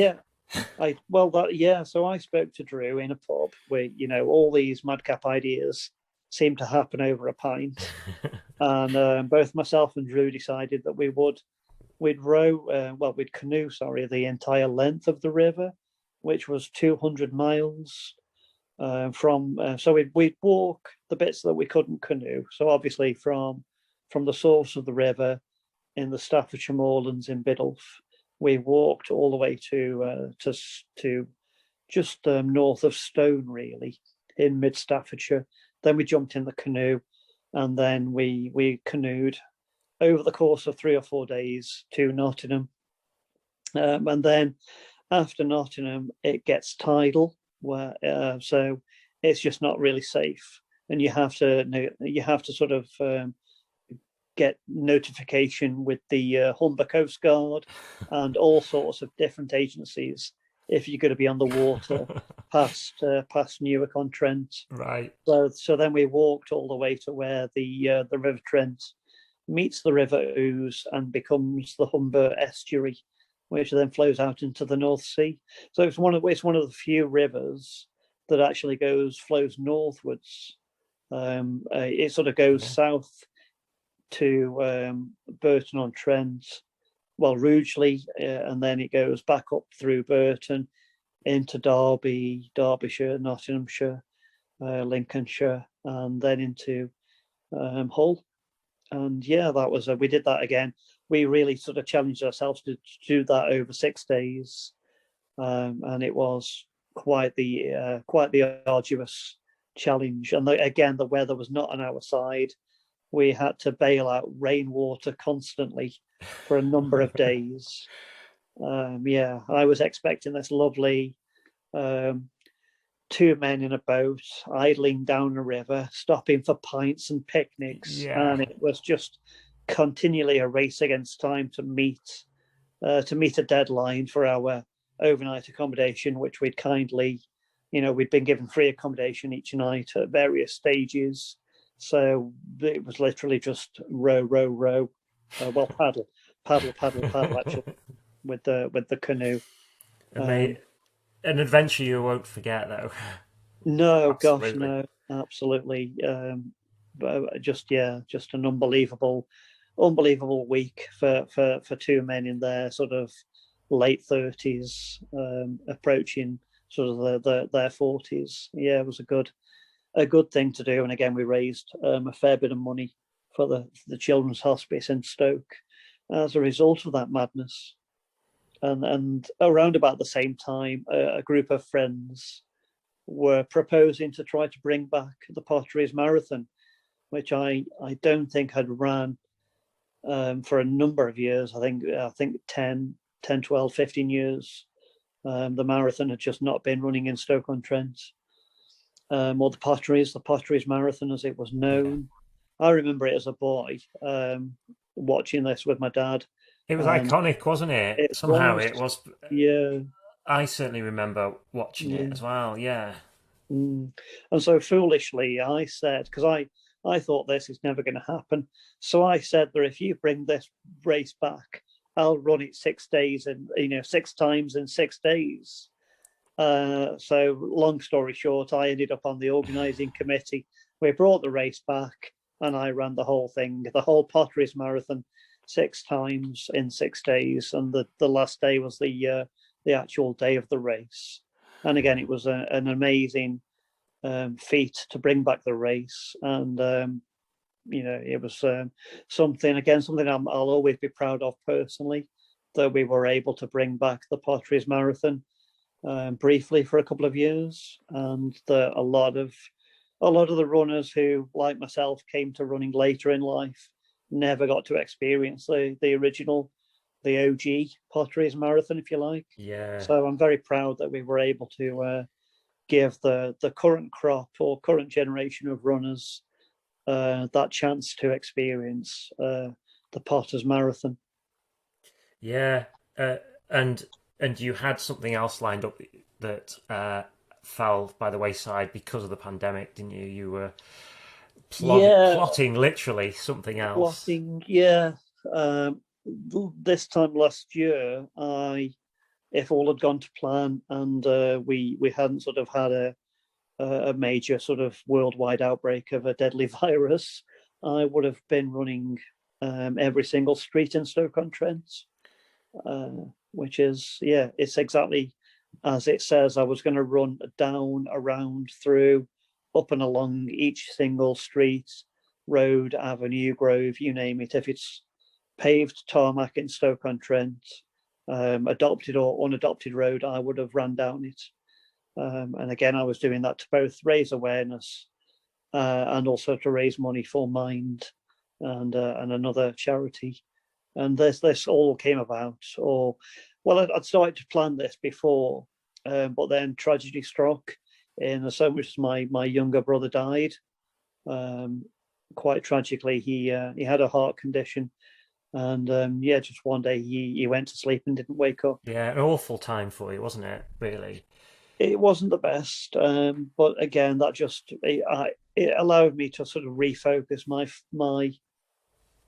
yeah, so I spoke to Drew in a pub where all these madcap ideas seem to happen over a pint, and both myself and Drew decided that we'd canoe, sorry, the entire length of the river, which was 200 miles. So we'd walk the bits that we couldn't canoe. So obviously from the source of the river in the Staffordshire moorlands in Biddulph, we walked all the way to just north of Stone, really, in mid Staffordshire. Then we jumped in the canoe, and then we canoed over the course of 3 or 4 days to Nottingham, and then after Nottingham, it gets tidal, so it's just not really safe, and you have to sort of get notification with the Humber Coast Guard and all sorts of different agencies if you're going to be on the water past Newark on Trent. Right. So then we walked all the way to where the River Trent meets the River Ouse and becomes the Humber estuary, which then flows out into the North Sea. So it's one of the few rivers that actually flows northwards. It sort of goes south to Burton on Trent, Rugeley, and then it goes back up through Burton into Derby, Derbyshire, Nottinghamshire, Lincolnshire, and then into Hull. And yeah, we did that again. We really sort of challenged ourselves to do that over 6 days, and it was quite the arduous challenge. And again, the weather was not on our side. We had to bail out rainwater constantly for a number of days. I was expecting this lovely 2 men in a boat idling down a river, stopping for pints and picnics, Yeah. and it was just continually a race against time to meet a deadline for our overnight accommodation, which we'd kindly, we'd been given free accommodation each night at various stages. So it was literally just row, row, row. Paddle, paddle, paddle, paddle. Actually, with the canoe. Mate, an adventure you won't forget, though. No, gosh, Absolutely. no, absolutely. But just an unbelievable week for 2 men in their sort of late 30s, approaching sort of their 40s. Yeah, it was a good thing to do. And again, we raised a fair bit of money for the Children's Hospice in Stoke as a result of that madness. And around about the same time, a group of friends were proposing to try to bring back the Potterys Marathon, which I don't think had ran for a number of years. I think 10, 12, 15 years. The marathon had just not been running in Stoke-on-Trent, or the Potterys Marathon as it was known. I remember it as a boy. watching this with my dad. It was And iconic, wasn't it? it Somehow was, it was. yeah, I certainly remember watching it yeah. as well. Yeah. Mm. And so foolishly, I said, because I thought this is never going to happen. So I said that if you bring this race back, I'll run it 6 days and 6 times in 6 days. So long story short, I ended up on the organising committee. We brought the race back, and I ran the whole thing, the whole Potterys Marathon, 6 times in 6 days, and the last day was the actual day of the race. And again, it was an amazing feat to bring back the race, and it was something I'll always be proud of personally, that we were able to bring back the Potteries Marathon briefly for a couple of years, and a lot of the runners who, like myself, came to running later in life never got to experience the original, the OG Potteries Marathon, if you like. Yeah. So I'm very proud that we were able to give the current crop or current generation of runners that chance to experience the Potter's Marathon. Yeah. Uh, and you had something else lined up that fell by the wayside because of the pandemic, didn't you? You were Yeah, plotting literally something else. plotting. Yeah, um, this time last year, if all had gone to plan and we hadn't sort of had a major sort of worldwide outbreak of a deadly virus, I would have been running every single street in Stoke-on-Trent, which is, yeah, it's exactly as it says. I was going to run down, around, through, up and along each single street, road, avenue, grove, you name it. If it's paved tarmac in Stoke-on-Trent, adopted or unadopted road, I would have ran down it. And again, I was doing that to both raise awareness and also to raise money for Mind and another charity. And this all came about, or well, I'd started to plan this before, but then tragedy struck, and so much as my younger brother died. Quite tragically, he had a heart condition, and yeah, just one day he went to sleep and didn't wake up. Yeah, an awful time for you, wasn't it? Really. It wasn't the best, but again, that just it allowed me to sort of refocus my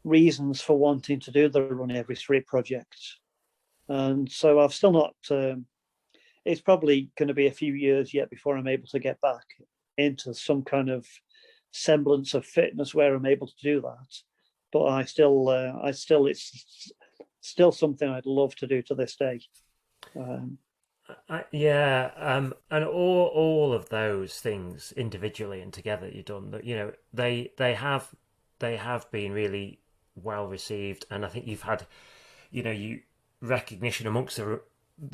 reasons for wanting to do the Run Every Street project. And so I've still not. It's probably going to be a few years yet before I'm able to get back into some kind of semblance of fitness where I'm able to do that. But it's still something I'd love to do to this day. Um, Yeah, and all of those things individually and together you've done that. They have been really well received, and I think you've had, you recognition amongst the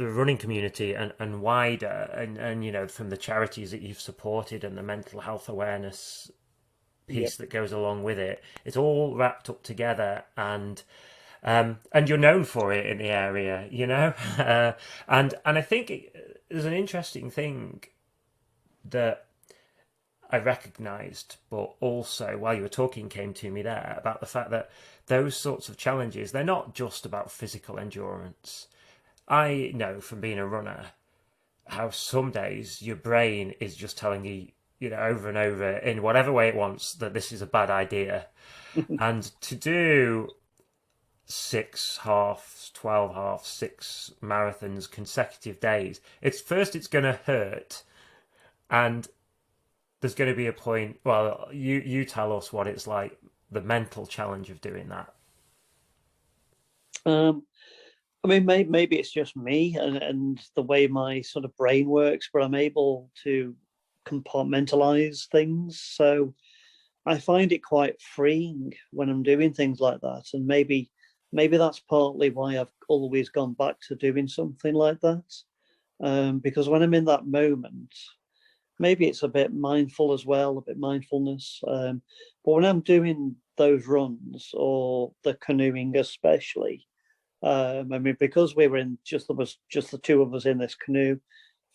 running community and wider, and from the charities that you've supported and the mental health awareness yep. piece that goes along with it. It's all wrapped up together, and you're known for it in the area, and I think there's an interesting thing that I recognised, but also while you were talking came to me there about the fact that those sorts of challenges, they're not just about physical endurance. I know from being a runner how some days your brain is just telling you, over and over in whatever way it wants that this is a bad idea. And to do 6 halves, 12 halves, 6 marathons, consecutive days, it's going to hurt. And there's going to be a point, well, you tell us what it's like, the mental challenge of doing that. Um, I mean, maybe it's just me and the way my sort of brain works, but I'm able to compartmentalize things. So I find it quite freeing when I'm doing things like that. And maybe that's partly why I've always gone back to doing something like that. Because when I'm in that moment, maybe it's a bit mindful as well, a bit mindfulness. But when I'm doing those runs or the canoeing especially, I mean, because we were there was just the two of us in this canoe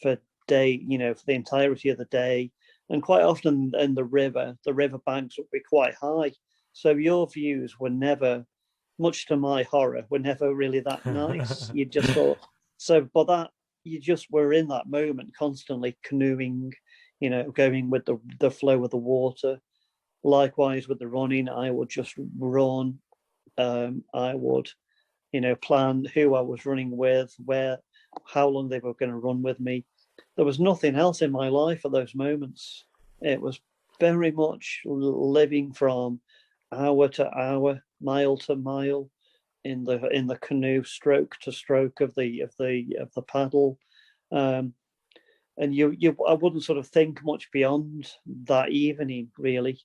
for for the entirety of the day, and quite often in the river banks would be quite high, so your views were never much to my horror, were never really that nice. You just thought so, but that you just were in that moment constantly canoeing, going with the flow of the water. Likewise with the running, I would just run. I would, plan who I was running with, where, how long they were going to run with me. There was nothing else in my life at those moments. It was very much living from hour to hour, mile to mile, in the canoe, stroke to stroke of the paddle. And I wouldn't sort of think much beyond that evening, really.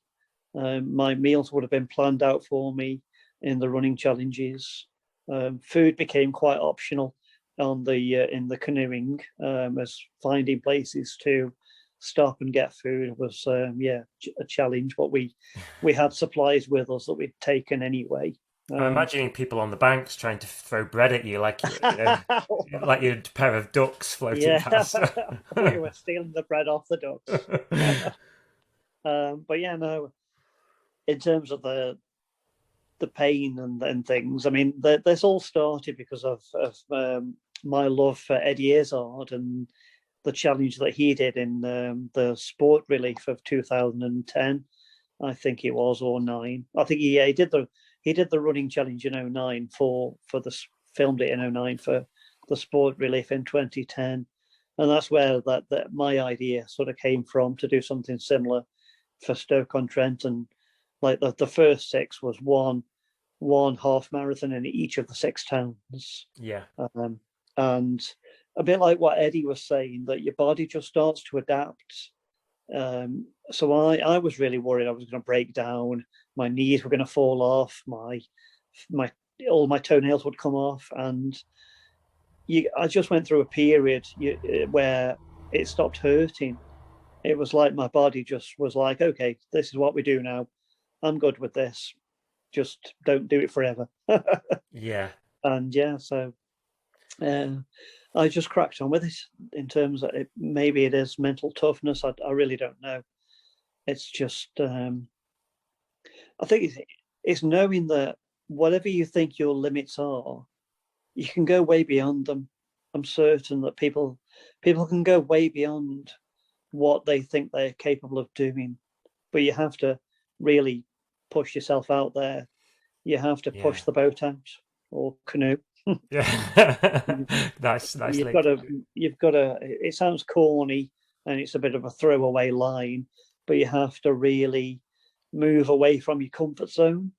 My meals would have been planned out for me in the running challenges. Food became quite optional on the in the canoeing, as finding places to stop and get food was a challenge. But we had supplies with us that we'd taken anyway. I'm imagining people on the banks trying to throw bread at you, like like you're a pair of ducks floating Yeah, past. we were stealing the bread off the ducks. But yeah, no. In terms of the pain and things, I mean, this all started because of my love for Eddie Izzard and the challenge that he did in the Sport Relief of 2010, I think it was, or 9. I think he did the running challenge in 09 for the filmed it in 09 for the Sport Relief in 2010, and that's where that my idea sort of came from, to do something similar for Stoke-on-Trent. And like the first 6 was one half marathon in each of the 6 towns. Yeah. And a bit like what Eddie was saying, that your body just starts to adapt. So I was really worried I was going to break down. My knees were going to fall off. My all my toenails would come off, and I just went through a period where it stopped hurting. It was like my body just was like, okay, this is what we do now. I'm good with this. Just don't do it forever. Yeah. And yeah, so I just cracked on with it. In terms of maybe it is mental toughness. I really don't know. It's just I think it's knowing that whatever you think your limits are, you can go way beyond them. I'm certain that people can go way beyond what they think they're capable of doing, but you have to really push yourself out there. You have to push Yeah. the boat out, or canoe. Yeah. Nice You've link. got to, it sounds corny and it's a bit of a throwaway line, but you have to really move away from your comfort zone.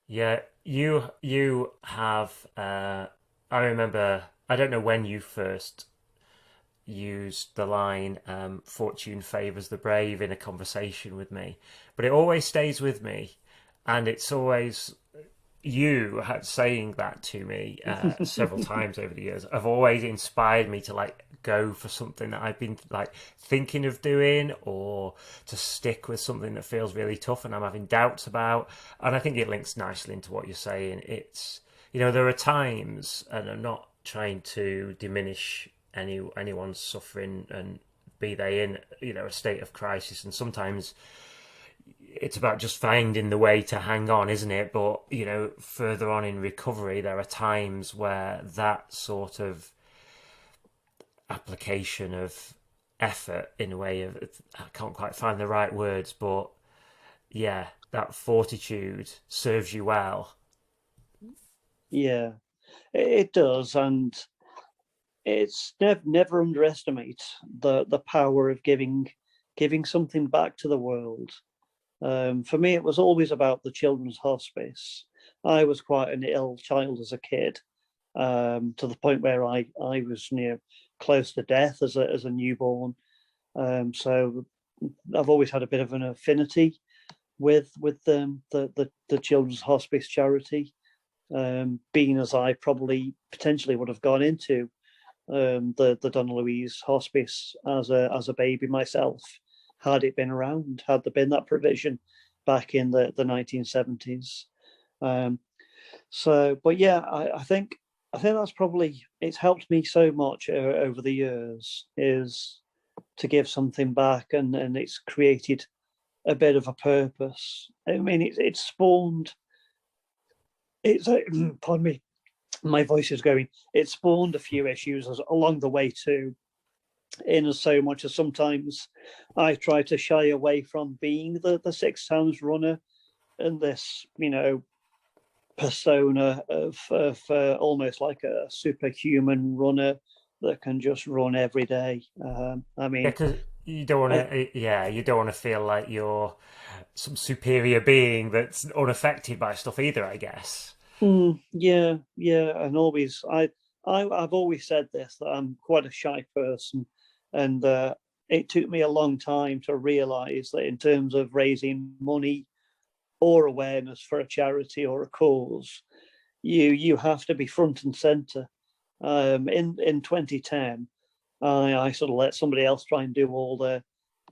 Yeah, you have. I remember. I don't know when you first used the line "fortune favors the brave" in a conversation with me, but it always stays with me, and it's always you saying that to me several times over the years have always inspired me to like go for something that I've been like thinking of doing, or to stick with something that feels really tough and I'm having doubts about. And I think it links nicely into what you're saying. It's, there are times, and I'm not trying to diminish anyone's suffering, and be they in a state of crisis, and sometimes it's about just finding the way to hang on, isn't it? But, further on in recovery, there are times where that sort of application of effort, in a way of, I can't quite find the right words, but yeah, that fortitude serves you well. Yeah, it does. And it's never underestimate the power of giving something back to the world. For me, it was always about the children's hospice. I was quite an ill child as a kid, to the point where I was close to death as a newborn. So I've always had a bit of an affinity with the children's hospice charity, being as I probably potentially would have gone into the Donna Louise hospice as a baby myself, had it been around, had there been that provision back in the 1970s. But yeah, I think that's probably, it's helped me so much over the years, is to give something back, and it's created a bit of a purpose. I mean, it's spawned it's pardon me, my voice is going. It spawned a few issues along the way too, in as so much as sometimes I try to shy away from being the 6 towns runner and this, persona of almost like a superhuman runner that can just run every day. I Yeah, mean, because you don't want to. Yeah, you don't want to feel like you're some superior being that's unaffected by stuff either. I guess. yeah, yeah, and always I've always said this, that I'm quite a shy person, and it took me a long time to realise that in terms of raising money or awareness for a charity or a cause, you have to be front and centre. In 2010, I sort of let somebody else try and do all the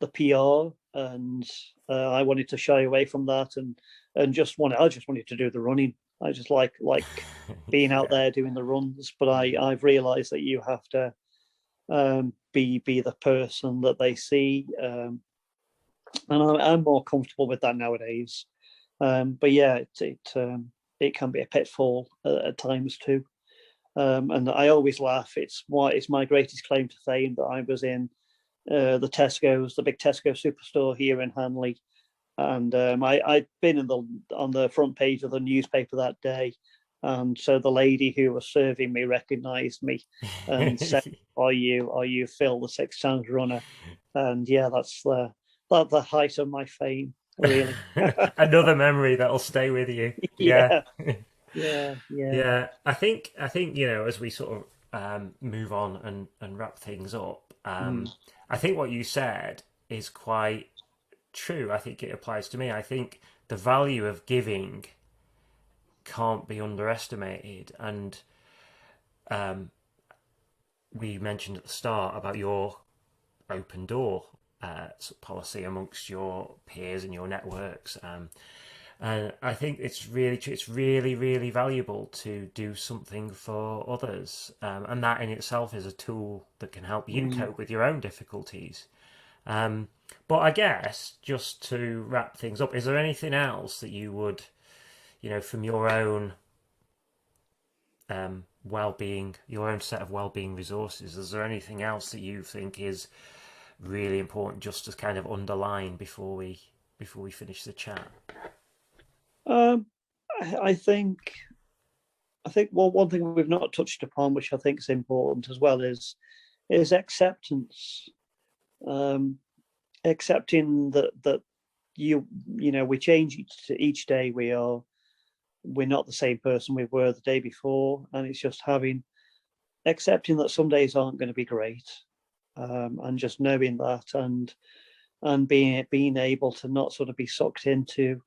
PR, and I wanted to shy away from that, and I just wanted to do the running. I just like being out Yeah. there doing the runs, but I've realised that you have to be the person that they see, and I'm more comfortable with that nowadays. But yeah, it can be a pitfall at times too. And I always laugh. It's my greatest claim to fame that I was in the Tesco's, the big Tesco superstore here in Hanley, and I'd been on the front page of the newspaper that day, and so the lady who was serving me recognised me and said, "Are you Phil, the 6 towns runner?" And yeah, that's the height of my fame, really. Another memory that'll stay with you. Yeah. Yeah, yeah, yeah. Yeah, I think as we sort of move on and wrap things up, Mm, I think what you said is quite true. I think it applies to me. I think the value of giving can't be underestimated, and um, we mentioned at the start about your open door policy amongst your peers and your networks. And I think it's really true. It's really, really valuable to do something for others. And that in itself is a tool that can help you mm. cope with your own difficulties. Um, but I guess just to wrap things up, is there anything else that you would, from your own well-being, your own set of well-being resources, is there anything else that you think is really important just to kind of underline before we finish the chat? Um, I think well, one thing we've not touched upon, which I think is important as well, is acceptance. Um, Accepting that we change each day. We're not the same person we were the day before, and it's just accepting that some days aren't going to be great, and just knowing that, and being able to not sort of be sucked into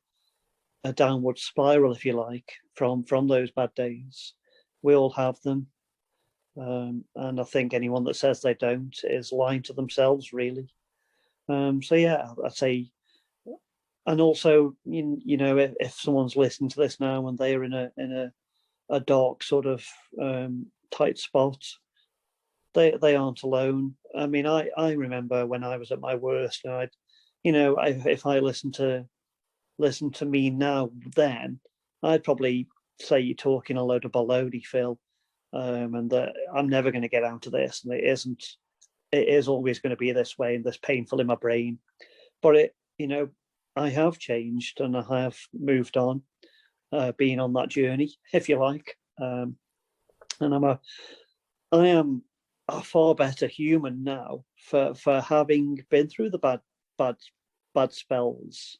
a downward spiral, if you like, from those bad days. We all have them, and I think anyone that says they don't is lying to themselves, really. So yeah, I'd say, and also, if someone's listening to this now and they're in a dark sort of tight spot, they aren't alone. I mean, I remember when I was at my worst, and if I listen to me now, then I'd probably say you're talking a load of baloney, Phil, and that I'm never going to get out of this, and it isn't. It is always going to be this way and this painful in my brain. But I have changed and I have moved on, being on that journey, if you like, and I am a far better human now for having been through the bad bad spells.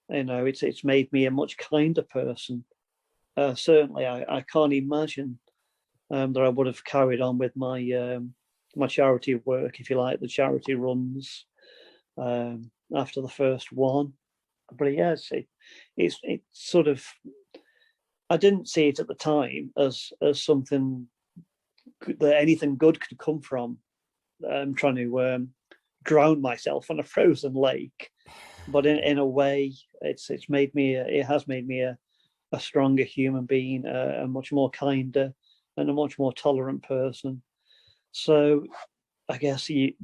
It's made me a much kinder person. Certainly, I can't imagine that I would have carried on with my charity work, if you like, the charity runs, after the first one. But yes, it's sort of, I didn't see it at the time as something that anything good could come from. Trying to drown myself on a frozen lake, but in a way, it has made me a stronger human being, a much more kinder and a much more tolerant person. So I guess the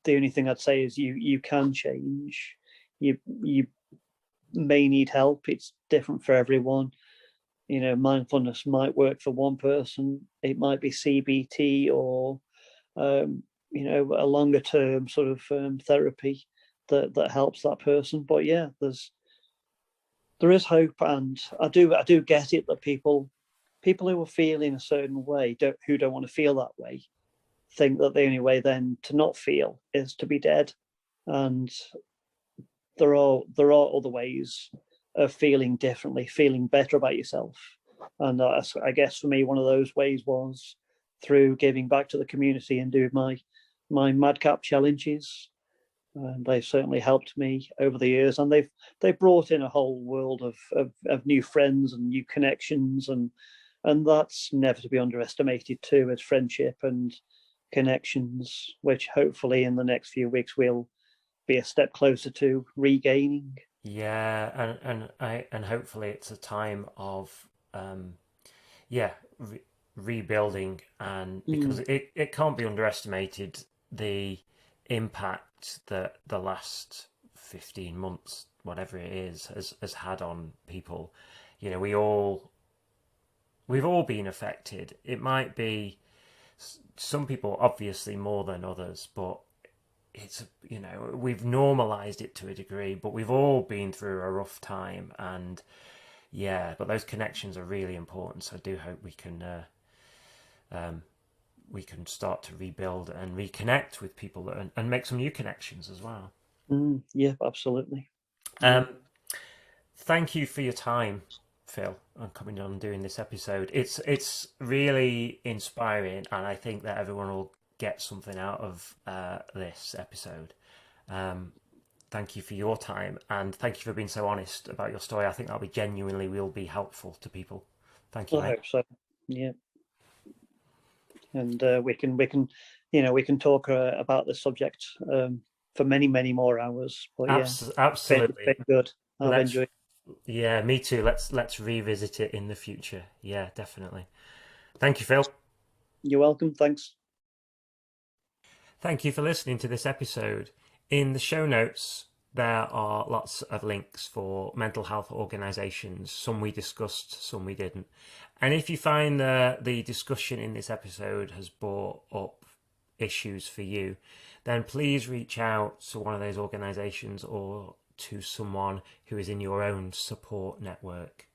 only thing I'd say is you can change. You may need help. It's different for everyone. mindfulness might work for one person. It might be CBT or a longer term sort of therapy that helps that person. But yeah, there is hope, and I do get it that people who are feeling a certain way who don't want to feel that way think that the only way then to not feel is to be dead, and there are other ways of feeling differently, feeling better about yourself. And I guess for me, one of those ways was through giving back to the community and doing my madcap challenges. And they've certainly helped me over the years, and they've brought in a whole world of new friends and new connections, and that's never to be underestimated too, as friendship and connections, which hopefully in the next few weeks we'll be a step closer to regaining. Yeah, and hopefully it's a time of rebuilding, and because it can't be underestimated the impact that the last 15 months, whatever it is, has had on people. We've all been affected. It might be some people obviously more than others, but it's we've normalized it to a degree, but we've all been through a rough time, and but those connections are really important. So I do hope we can start to rebuild and reconnect with people and make some new connections as well. Yeah, absolutely. Thank you for your time, Phil, on coming on and doing this episode. It's really inspiring, and I think that everyone will get something out of this episode. Thank you for your time, and thank you for being so honest about your story. I think that'll be genuinely will be helpful to people. Thank you, I mate. hope so. Yeah, and we can talk about this subject for many more hours. But Absolutely, it's been good. I've enjoyed. Yeah, me too. Let's revisit it in the future. Yeah, definitely. Thank you, Phil. You're welcome. Thanks. Thank you for listening to this episode. In the show notes, there are lots of links for mental health organisations. Some we discussed, some we didn't. And if you find the discussion in this episode has brought up issues for you, then please reach out to one of those organisations or to someone who is in your own support network.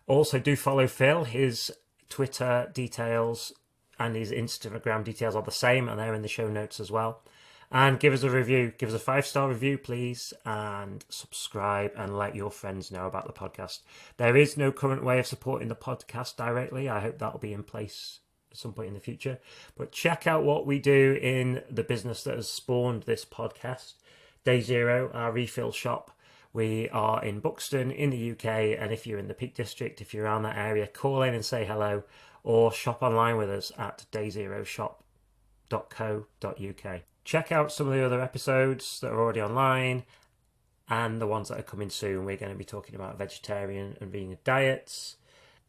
Also, do follow Phil. His Twitter details and his Instagram details are the same, and they're in the show notes as well. And give us a review. Give us a 5-star review, please, and subscribe and let your friends know about the podcast. There is no current way of supporting the podcast directly. I hope that will be in place at some point in the future. But check out what we do in the business that has spawned this podcast. Day Zero, our refill shop. We are in Buxton in the UK, and if you're in the Peak District, if you're around that area, call in and say hello, or shop online with us at dayzeroshop.co.uk. Check out some of the other episodes that are already online and the ones that are coming soon. We're going to be talking about vegetarian and vegan diets.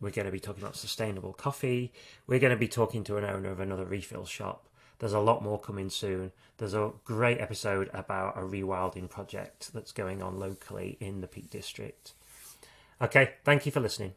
We're going to be talking about sustainable coffee. We're going to be talking to an owner of another refill shop. There's a lot more coming soon. There's a great episode about a rewilding project that's going on locally in the Peak District. Okay, thank you for listening.